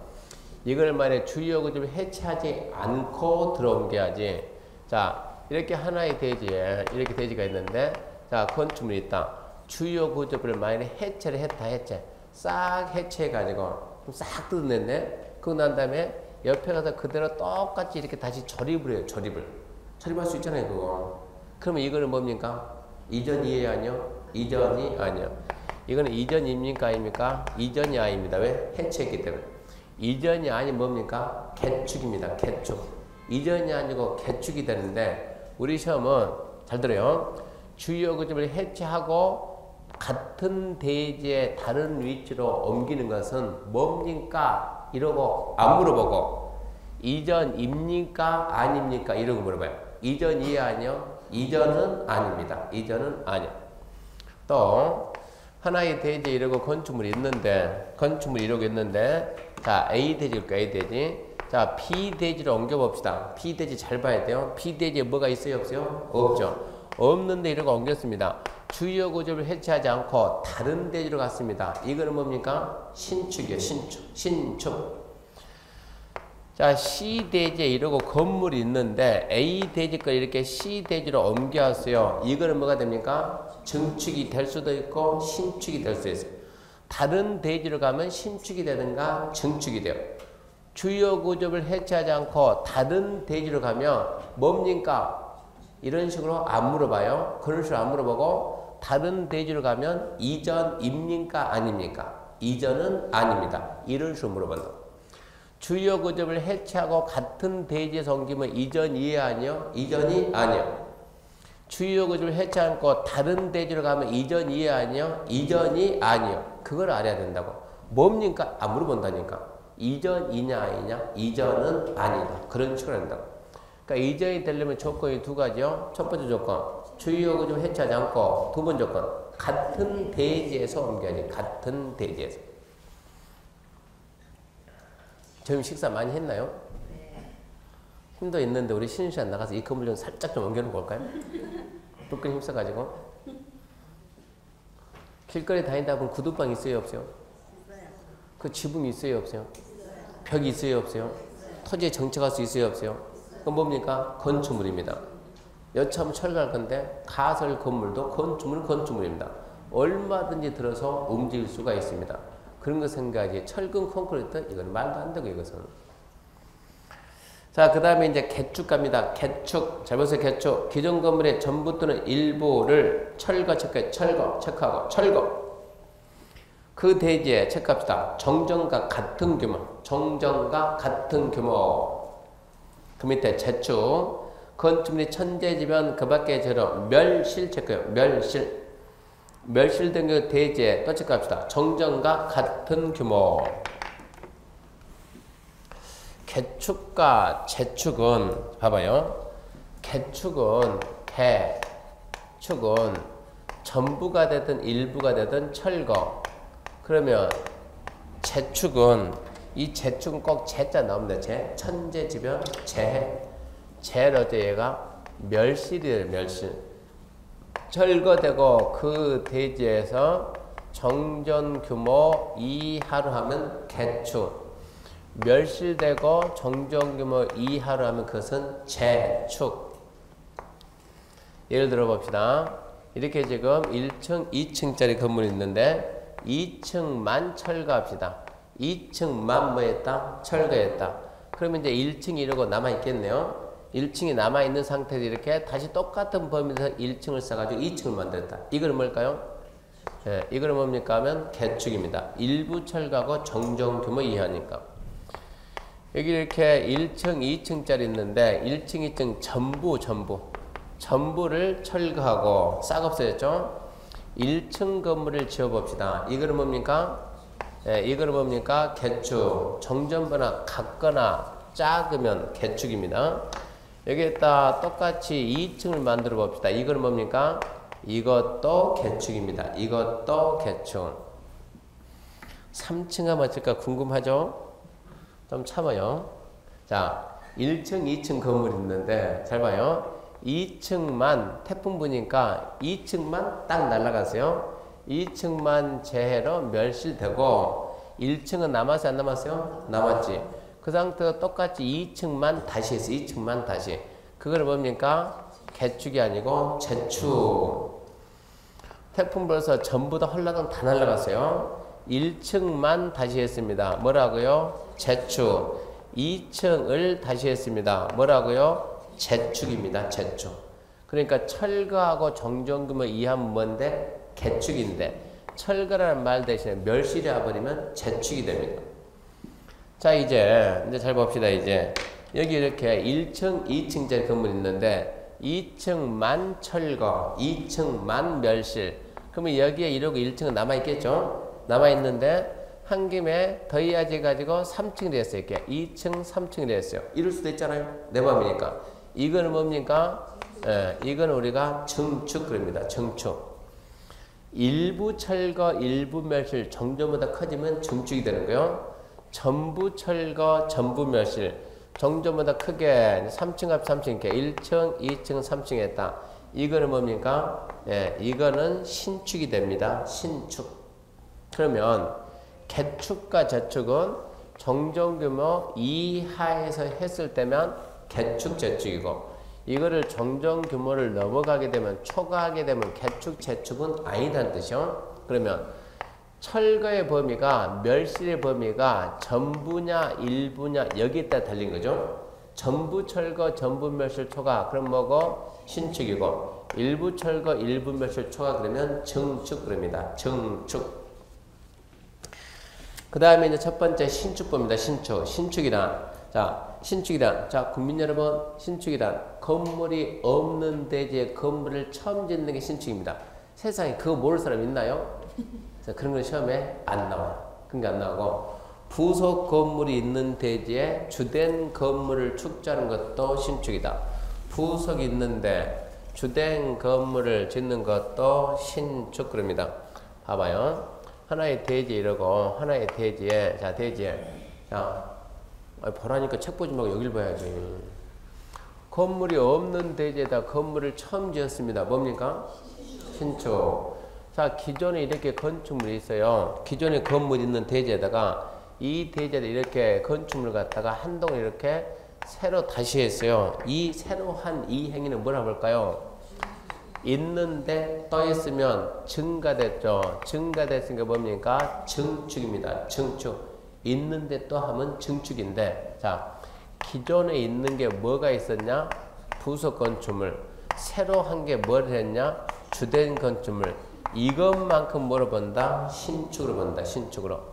이걸 말해 주요 구조를 해체하지 않고 들어 옮겨야지. 자, 이렇게 하나의 대지에 이렇게 대지가 있는데 자, 건축물이 있다. 주요 구조를 만약에 해체를 했다. 싹 해체해가지고 싹 뜯어냈네. 그러고 난 다음에 옆에 가서 그대로 똑같이 이렇게 다시 조립을 해요. 조립할 수 있잖아요. 그거. 그러면 이거는 뭡니까? 이전이에요? 아니요? 이전이 아니요. 이거는 이전입니까? 아닙니까? 이전이 아닙니다. 왜? 해체했기 때문에. 이전이 아닌 뭡니까? 개축입니다. 개축. 이전이 아니고 개축이 되는데 우리 시험은 잘 들어요. 주요 구조를 해체하고 같은 대지의 다른 위치로 옮기는 것은 뭡니까? 이러고 안 물어보고 이전입니까? 아닙니까? 이러고 물어봐요. 이전이에요? 아니요? 이전은 아닙니다. 이전은 아니요. 또 하나의 대지에 이러고 건축물이 이러고 있는데 자 A 대지일까? A 대지. 자 B 대지로 옮겨봅시다. B 대지 잘 봐야 돼요. B 대지에 뭐가 있어요? 없어요? 없죠. 없는데 이러고 옮겼습니다. 주요 구조를 해체하지 않고 다른 대지로 갔습니다. 이거는 뭡니까? 신축이에요. 신축. 자, C 대지에 이러고 건물이 있는데 A 대지 걸 이렇게 C 대지로 옮겨왔어요. 이거는 뭐가 됩니까? 증축이 될 수도 있고 신축이 될 수도 있어요. 다른 대지로 가면 신축이 되든가 증축이 돼요. 주요 구조를 해체하지 않고 다른 대지로 가면 뭡니까? 이런 식으로 안 물어봐요. 그런 식으로 안 물어보고 다른 대지로 가면 이전입니까? 아닙니까? 이전은 아닙니다. 이런 식으로 물어본다. 주요 구조를 해체하고 같은 대지에서 옮기면 이전이에요? 아니요? 이전이 아니요. 주요 구조를 해체하지 않고 다른 대지로 가면 이전이에요? 아니요? 이전이 아니요. 그걸 알아야 된다고. 뭡니까? 안 물어본다니까. 이전이냐 아니냐? 이전은 아니다. 그런 식으로 한다고. 그러니까 이전이 되려면 조건이 두 가지요. 첫 번째 조건, 주요 구조를 해체하지 않고 두 번째 조건, 같은 대지에서 옮겨야지. 같은 대지에서. 저희 식사 많이 했나요? 네. 힘도 있는데 우리 신우 씨안 나가서 이 건물 좀 살짝 좀 옮겨놓고 올까요? 불끈 힘써가지고. 길거리 다니다 보면 구두방 있어요? 없어요? 있어요. 그 지붕 있어요? 없어요? 있어요. 벽 있어요? 없어요? 있어요. 토지에 정착할 수 있어요, 없어요? 그건 뭡니까? 건축물입니다. 여차하면 철거할 건데 가설 건물도 건축물은 건축물입니다. 얼마든지 들어서 움직일 수가 있습니다. 그런 거 생각하지. 철근 콘크리트 이건 말도 안 되고 이것은. 자, 그 다음에 이제 개축 갑니다. 개축. 잘 보세요. 개축. 기존 건물의 전부 또는 일부를 체크하고 철거. 그 대지에 체크합시다. 정정과 같은 규모. 정정과 같은 규모. 그 밑에 재축. 건축물이 천재지면 그 밖에 제로 멸실 체크해요. 멸실. 멸실된 그 대지에 또 체크합시다. 정정과 같은 규모. 개축과 재축은 봐봐요. 개축은 전부가 되든 일부가 되든 철거. 그러면 재축은 이 재축은 꼭 재자 나옵니다. 재 천재지변 재로도 얘가 멸실이에요. 멸실. 철거되고 그 대지에서 정전 규모 이하로 하면 개축. 멸실되고 정전 규모 이하로 하면 그것은 재축. 예를 들어 봅시다. 이렇게 지금 1층, 2층짜리 건물이 있는데 2층만 철거합시다. 2층만 뭐 했다? 철거했다. 그러면 이제 1층이 이러고 남아있겠네요. 1층이 남아있는 상태에서 이렇게 다시 똑같은 범위에서 1층을 써가지고 2층을 만들었다. 이걸 뭘까요? 예, 이걸 뭡니까 하면 개축입니다. 일부 철거하고 정정 규모 이하니까. 여기 이렇게 1층, 2층짜리 있는데 1층, 2층 전부를 철거하고 싹 없어졌죠? 1층 건물을 지어봅시다. 이거는 뭡니까? 예, 이거는 뭡니까? 개축. 정전보다 같거나 작으면 개축입니다. 여기에다 똑같이 2층을 만들어 봅시다. 이거는 뭡니까? 이것도 개축입니다. 이것도 개축. 3층 하면 어떨까 궁금하죠? 좀 참아요. 자, 1층, 2층 건물이 있는데 잘 봐요. 2층만 태풍 부니까 2층만 딱 날아갔어요. 2층만 재해로 멸실되고 1층은 남았어요? 안 남았어요? 남았지. 그 상태가 똑같이 2층만 다시 했어요. 2층만 다시. 그걸 뭡니까? 개축이 아니고 재축. 태풍 불어서 전부 다 헐라당 다 날아갔어요. 1층만 다시 했습니다. 뭐라고요? 재축. 2층을 다시 했습니다. 뭐라고요? 재축입니다. 재축. 그러니까 철거하고 정전규모 이하면 뭔데? 개축인데 철거라는 말 대신에 멸실이 와버리면 재축이 됩니다. 자, 이제 잘 봅시다. 이제 여기 이렇게 1층, 2층짜리 건물이 있는데 2층만 철거, 2층만 멸실. 그러면 여기에 이러고 1층은 남아있겠죠? 남아있는데 한 김에 더해야지 가지고 3층이 됐어요. 이렇게 2층, 3층이 됐어요. 이럴 수도 있잖아요. 내 맘이니까. 이거는 뭡니까? 예, 이건 우리가 증축 그럽니다. 증축. 일부 철거, 일부 멸실, 정전보다 커지면 증축이 되는 거예요. 전부 철거, 전부 멸실. 정전보다 크게 3층 앞 3층 이렇게 1층, 2층, 3층 했다. 이거는 뭡니까? 예, 이거는 신축이 됩니다. 신축. 그러면 개축과 재축은 정전규모 이하에서 했을 때면 개축, 재축이고 이거를 정전규모를 넘어가게 되면 초과하게 되면 개축, 재축은 아니다는 뜻이요. 그러면 철거의 범위가 멸실의 범위가 전부냐 일부냐 여기에 따라 달린 거죠. 전부 철거 전부 멸실 초과 그럼 뭐고 신축이고 일부 철거 일부 멸실 초과 그러면 증축 그럽니다. 증축. 그 다음에 이제 첫 번째 신축법입니다. 신축이란 신축이란 국민 여러분 신축이란 건물이 없는 대지에 건물을 처음 짓는 게 신축입니다. 세상에 그거 모를 사람 있나요? 그런 건 시험에 안 나와요. 그런 게 안 나오고 부속 건물이 있는 대지에 주된 건물을 축조하는 것도 신축이다. 부속이 있는데 주된 건물을 짓는 것도 신축 그럽니다. 봐봐요. 하나의 대지 이러고 하나의 대지에 보라니까 책 보지 말고 여길 봐야지. 건물이 없는 대지에다 건물을 처음 지었습니다. 뭡니까? 신축. 자, 기존에 이렇게 건축물이 있어요. 기존에 건물이 있는 대지에다가 이 대지에다 이렇게 건축물을 갖다가 한동안 이렇게 새로 다시 했어요. 이 새로 한 이 행위는 뭐라 볼까요? 있는데 떠 있으면 증가됐죠. 증가됐으니까 뭡니까? 증축입니다. 증축. 있는데 또 하면 증축인데, 자, 기존에 있는 게 뭐가 있었냐? 부속 건축물. 새로 한 게 뭘 했냐? 주된 건축물. 이것만큼 뭐로 본다? 신축으로 본다. 신축으로.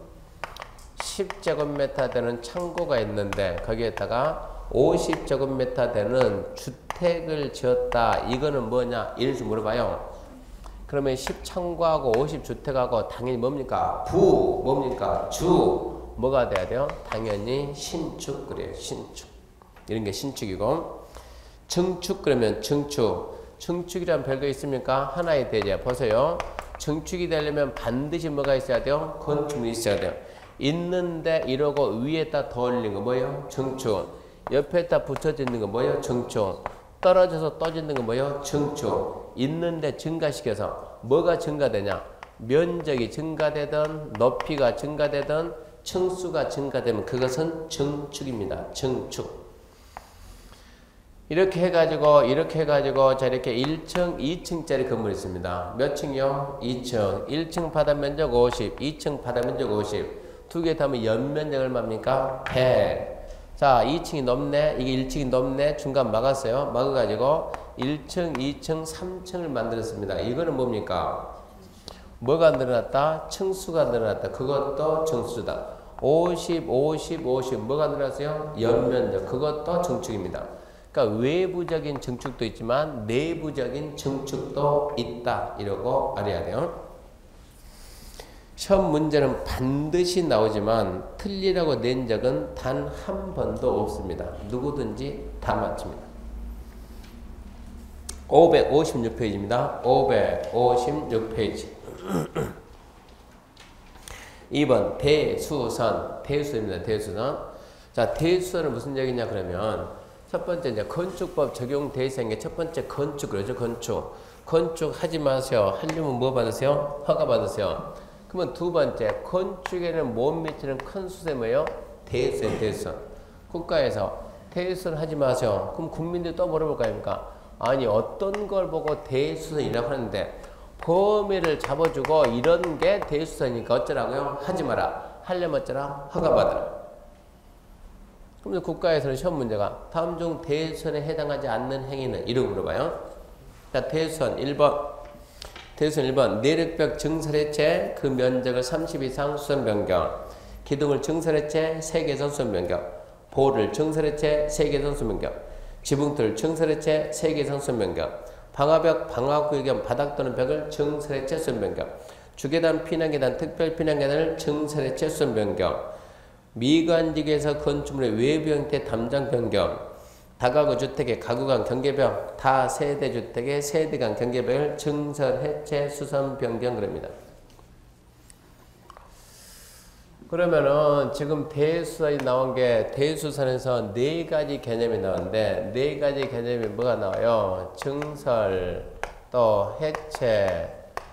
10제곱미터 되는 창고가 있는데 거기에다가 50제곱미터 되는 주택을 지었다. 이거는 뭐냐? 이래서 물어봐요. 그러면 10창고하고 50주택하고 당연히 뭡니까? 뭡니까? 뭐가 돼야 돼요? 당연히 신축 그래요. 신축. 이런 게 신축이고, 증축 그러면 증축. 증축이란 별거 있습니까? 하나의 대지야. 보세요. 증축이 되려면 반드시 뭐가 있어야 돼요? 건축물이 있어야 돼요. 있는데 이러고 위에다 더 올리는 거 뭐예요? 증축. 옆에다 붙여져 있는 거 뭐예요? 증축. 떨어져서 떠지는 거 뭐예요? 증축. 있는데 증가시켜서 뭐가 증가되냐? 면적이 증가되든 높이가 증가되든 층수가 증가되면 그것은 증축입니다. 증축. 이렇게 해가지고 자 이렇게 1층, 2층짜리 건물이 있습니다. 몇 층이요? 2층. 1층 바닥 면적 50, 2층 바닥 면적 50. 두 개 더하면 연면적 얼마입니까? 100. 자, 2층이 넘네. 이게 1층이 넘네. 중간 막았어요. 막아가지고 1층, 2층, 3층을 만들었습니다. 이거는 뭡니까? 뭐가 늘어났다? 층수가 늘어났다. 그것도 층수다. 50, 50, 50. 뭐가 늘어났어요? 연면적. 그것도 증축입니다. 그러니까 외부적인 증축도 있지만 내부적인 증축도 있다. 이러고 알아야 돼요. 시험 문제는 반드시 나오지만 틀리라고 낸 적은 단 한 번도 없습니다. 누구든지 다 맞춥니다. 556페이지입니다. 556페이지. 2번 대수선. 대수입니다. 대수선. 자, 대수선은 무슨 얘기냐 그러면 첫 번째 이제 건축법 적용 대상의 첫 번째 건축 그러죠. 건축 하지 마세요. 하려면 뭐 받으세요? 허가 받으세요. 그러면 두 번째 건축에는 못 미치는 큰 수세 뭐예요? 대수선. 대수선. 국가에서 대수선 하지 마세요. 그럼 국민들이 또 물어볼 거 아닙니까? 아니 어떤 걸 보고 대수선이라고 하는데 범위를 잡아주고 이런 게 대수선이니까 어쩌라고요? 하지 마라. 하려면 어쩌라? 허가 받으라. 그럼 국가에서는 시험 문제가 다음 중 대수선에 해당하지 않는 행위는 이러고 물어봐요. 자, 대수선 1번. 대수선 1번. 내력벽 증설해체 그 면적을 30 이상 수선 변경. 기둥을 증설해체 3개선 수선 변경. 보를 증설해체 3개선 수선 변경. 지붕틀 증설해체 3개선 수선 변경. 방화벽, 방화구역의 바닥 또는 벽을 증설해체 수선 변경. 주계단, 피난계단, 특별 피난계단을 증설해체 수선 변경. 미관지구에서 건축물의 외부 형태 담장 변경. 다가구 주택의 가구 간 경계벽, 다세대 주택의 세대 간 경계벽을 증설, 해체, 수선, 변경 그럽니다. 그러면은 지금 대수선이 나온 게 대수선에서 4가지 개념이 나오는데 4가지 개념이 뭐가 나와요? 증설, 또 해체,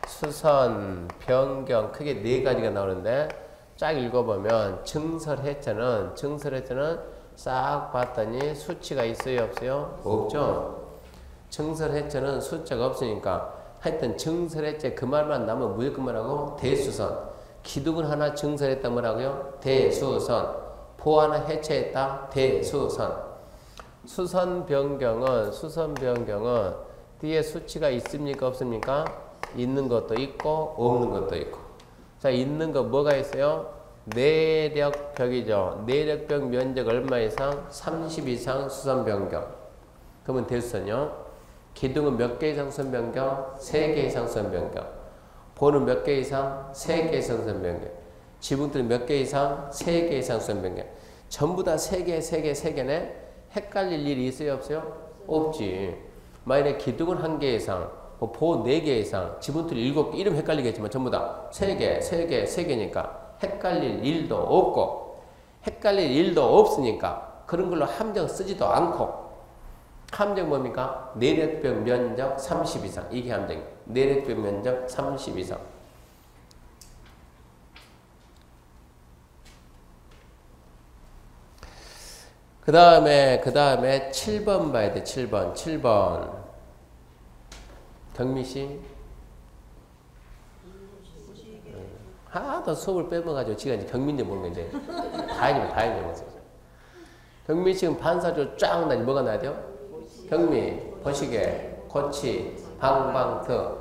수선, 변경 크게 4가지가 나오는데 쫙 읽어보면 증설, 해체는 싹 봤더니 수치가 있어요? 없어요? 없죠. 증설, 해체는 숫자가 없으니까 하여튼 증설, 해체 그 말만 나면 무조건 뭐라고? 대수선. 기둥을 하나 증설했다 뭐라고요? 대수선. 포 하나 해체했다? 대수선. 수선 변경은 뒤에 수치가 있습니까? 없습니까? 있는 것도 있고 없는 것도 있고. 자, 있는 거 뭐가 있어요? 내력벽이죠. 내력벽 면적 얼마 이상? 30 이상 수선 변경. 그러면 대수선이요. 기둥은 몇 개 이상 수선 변경? 3개 이상 수선 변경. 보는 몇 개 이상? 3개 이상 수선 변경. 지붕들은 몇 개 이상? 3개 이상 수선 변경. 전부 다 3개네? 헷갈릴 일이 있어요? 없어요? 없지. 만약에 기둥은 1개 이상, 보 4개 이상, 지붕들 7개, 이름 헷갈리겠지만 전부 다 3개니까 헷갈릴 일도 없고, 헷갈릴 일도 없으니까 그런 걸로 함정 쓰지도 않고, 함정 뭡니까? 내력벽 면적 30 이상. 이게 함정이에요. 내력벽 면적 30 이상. 그 다음에 7번 봐야 돼. 7번. 경미씨. 하나도 수업을 빼먹어가지고 지가 이제 경민대 보는 거 이제 다행이면 먹었어요. 경미 지금 반사조 쫙 나니 뭐가 나야 돼요? 경미, 거시계, 거치, 방방터,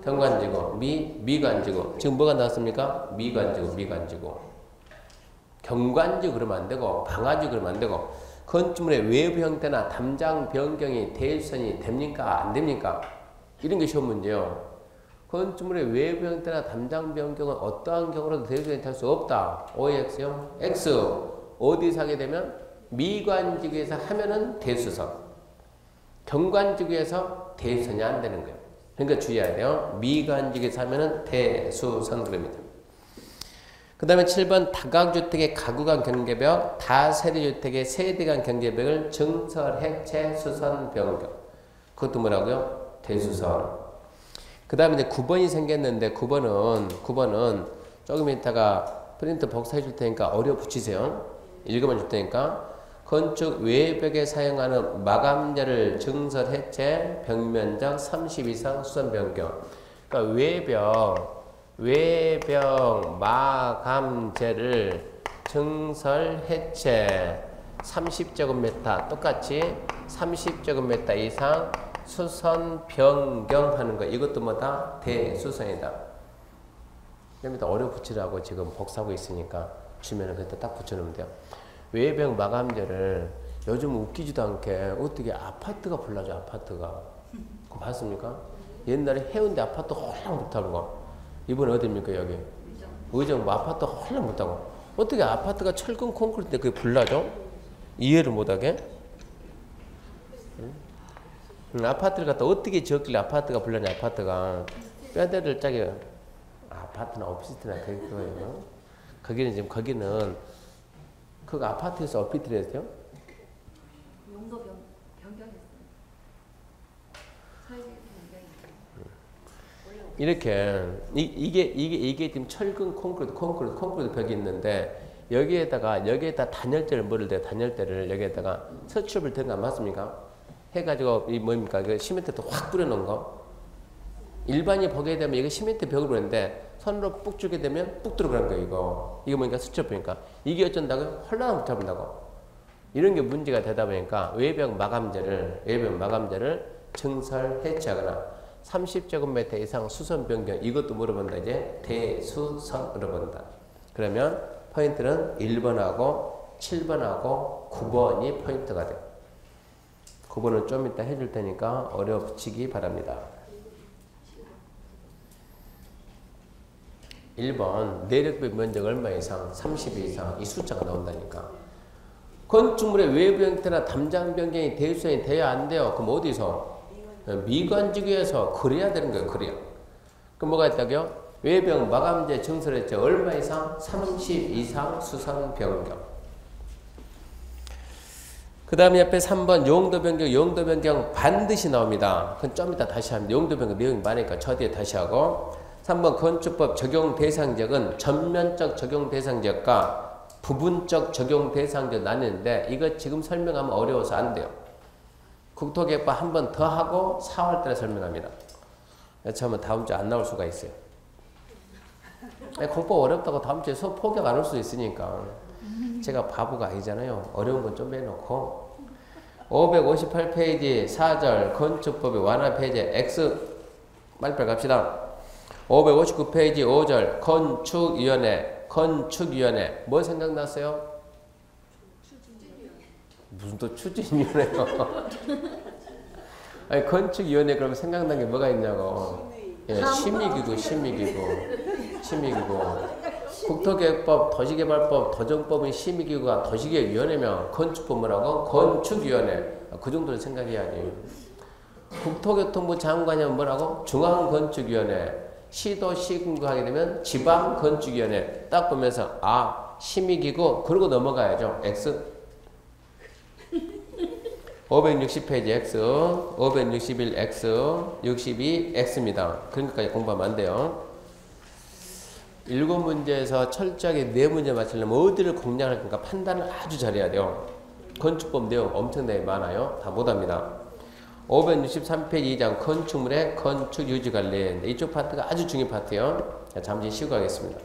경관지고, 미관지고. 지금 뭐가 나왔습니까? 미관지고. 경관지고 그러면 안 되고, 방아지고 그러면 안 되고, 건축물의 외부 형태나 담장 변경이 대수선이 됩니까? 안 됩니까? 이런 게 시험 문제요. 건축물의 외부 형태나 담장 변경은 어떠한 경우라도 대수선이 될 수 없다. OX요? X. 어디서 하게 되면 미관지구에서 하면은 대수선. 경관지구에서 대수선이 안 되는 거예요. 그러니까 주의해야 돼요. 미관지구에서 하면은 대수선 그럽니다. 그 다음에 7번 다가구주택의 가구간 경계벽, 다세대주택의 세대간 경계벽을 증설, 해체, 수선, 변경. 그것도 뭐라고요? 대수선. 그 다음에 이제 9번이 생겼는데 9번은 조금 이따가 프린트 복사해 줄 테니까 어려 붙이세요. 읽어만 줄 테니까. 건축 외벽에 사용하는 마감재를 증설, 해체, 벽면적 30 이상 수선 변경. 그러니까 외벽 마감재를 증설, 해체 30제곱미터 똑같이 30제곱미터 이상 수선 변경하는 거. 이것도 뭐다? 대수선이다. 여기다 어려 붙이라고 지금 복사하고 있으니까 주면은 그때 딱 붙여놓으면 돼요. 외벽 마감재를 요즘 웃기지도 않게 어떻게 아파트가 불나죠, 아파트가. 그거 봤습니까? 옛날에 해운대 아파트 홀랑 붙하고, 이번에 어딥니까, 여기? 의정 뭐 아파트 홀랑 붙하고. 어떻게 아파트가 철근 콘크리트인데 그게 불나죠? 이해를 못하게? 아파트를 갖다 어떻게 지었길래 아파트가 불나냐, 아파트가. 뼈대를 짜게, 아파트나 오피스텔이나 그거예요. 거기는 그 아파트에서 오피스텔 했어요? 용도 변경했어요. 사이즈 변경했어요. 이렇게 이게 지금 철근 콘크리트 벽이 있는데 여기에다 단열재를 뭐를 대요? 단열재를 여기에다가 서출을 댄 거 맞습니까? 해가지고 이 뭡니까? 그 시멘트도 확 뿌려놓은 거. 일반이 보게 되면 이거 시멘트 벽을 보는데 손으로 뿍 주게 되면 뿍 들어가는 거예요, 이거. 이거 뭐니까 수첩 보니까. 이게 어쩐다고요? 헐렁하게 붙어본다고. 이런 게 문제가 되다 보니까 외벽 마감재를 증설, 해체하거나 30제곱미터 이상 수선 변경. 이것도 물어본다, 이제. 대수선으로 본다. 그러면 포인트는 1번하고 7번하고 9번이 포인트가 돼요. 9번은 좀 이따 해줄 테니까 어려 붙이기 바랍니다. 1번 내력벽 면적 얼마 이상? 30 이상. 이 숫자가 나온다니까. 건축물의 외부 형태나 담장 변경이 대수선이 돼야 안 돼요. 그럼 어디서? 미관지구에서. 그래야 되는 거예요. 그래야. 그럼 뭐가 있다고요? 외벽 마감재 증설했죠. 얼마 이상? 30 이상 수선 변경. 그 다음에 옆에 3번 용도 변경 반드시 나옵니다. 그건 좀 이따 다시 합니다. 용도 변경 내용이 많으니까 저 뒤에 다시 하고. 3번 건축법 적용 대상지역은 전면적 적용 대상지역과 부분적 적용 대상지역 나뉘는데 이거 지금 설명하면 어려워서 안 돼요. 국토개혁법 한 번 더 하고 4월달에 설명합니다. 여차하면 다음 주에 안 나올 수가 있어요. 공법 어렵다고 다음 주에 수업 포기가 안 올 수 있으니까. 제가 바보가 아니잖아요. 어려운 건 좀 빼놓고. 558페이지 4절 건축법의 완화 페이지 X 빨리빨리 갑시다. 559페이지 5절 건축위원회 뭐 생각났어요? 무슨 또 추진위원회요? 아니 건축위원회 그러면 생각난 게 뭐가 있냐고. 예, 심의기구. 국토개혁법, 도시개발법, 도정법의 심의기구가 도시개혁위원회면 건축법 뭐라고? 건축위원회. 그 정도는 생각해야지. 국토교통부 장관이면 뭐라고? 중앙건축위원회. 시도 시군구 하게 되면 지방건축위원회. 딱 보면서 심의기구 그러고 넘어가야죠. X. 560페이지 X, 561 X, 62 X입니다. 그러니까 공부하면 안 돼요. 7문제에서 철저하게 4문제 맞추려면 어디를 공략할 건가 판단을 아주 잘해야 돼요. 건축법 내용 엄청나게 많아요. 다 못합니다. 563페이지 2장 건축물의 건축 유지 관리. 이쪽 파트가 아주 중요한 파트예요. 잠시 쉬고 가겠습니다.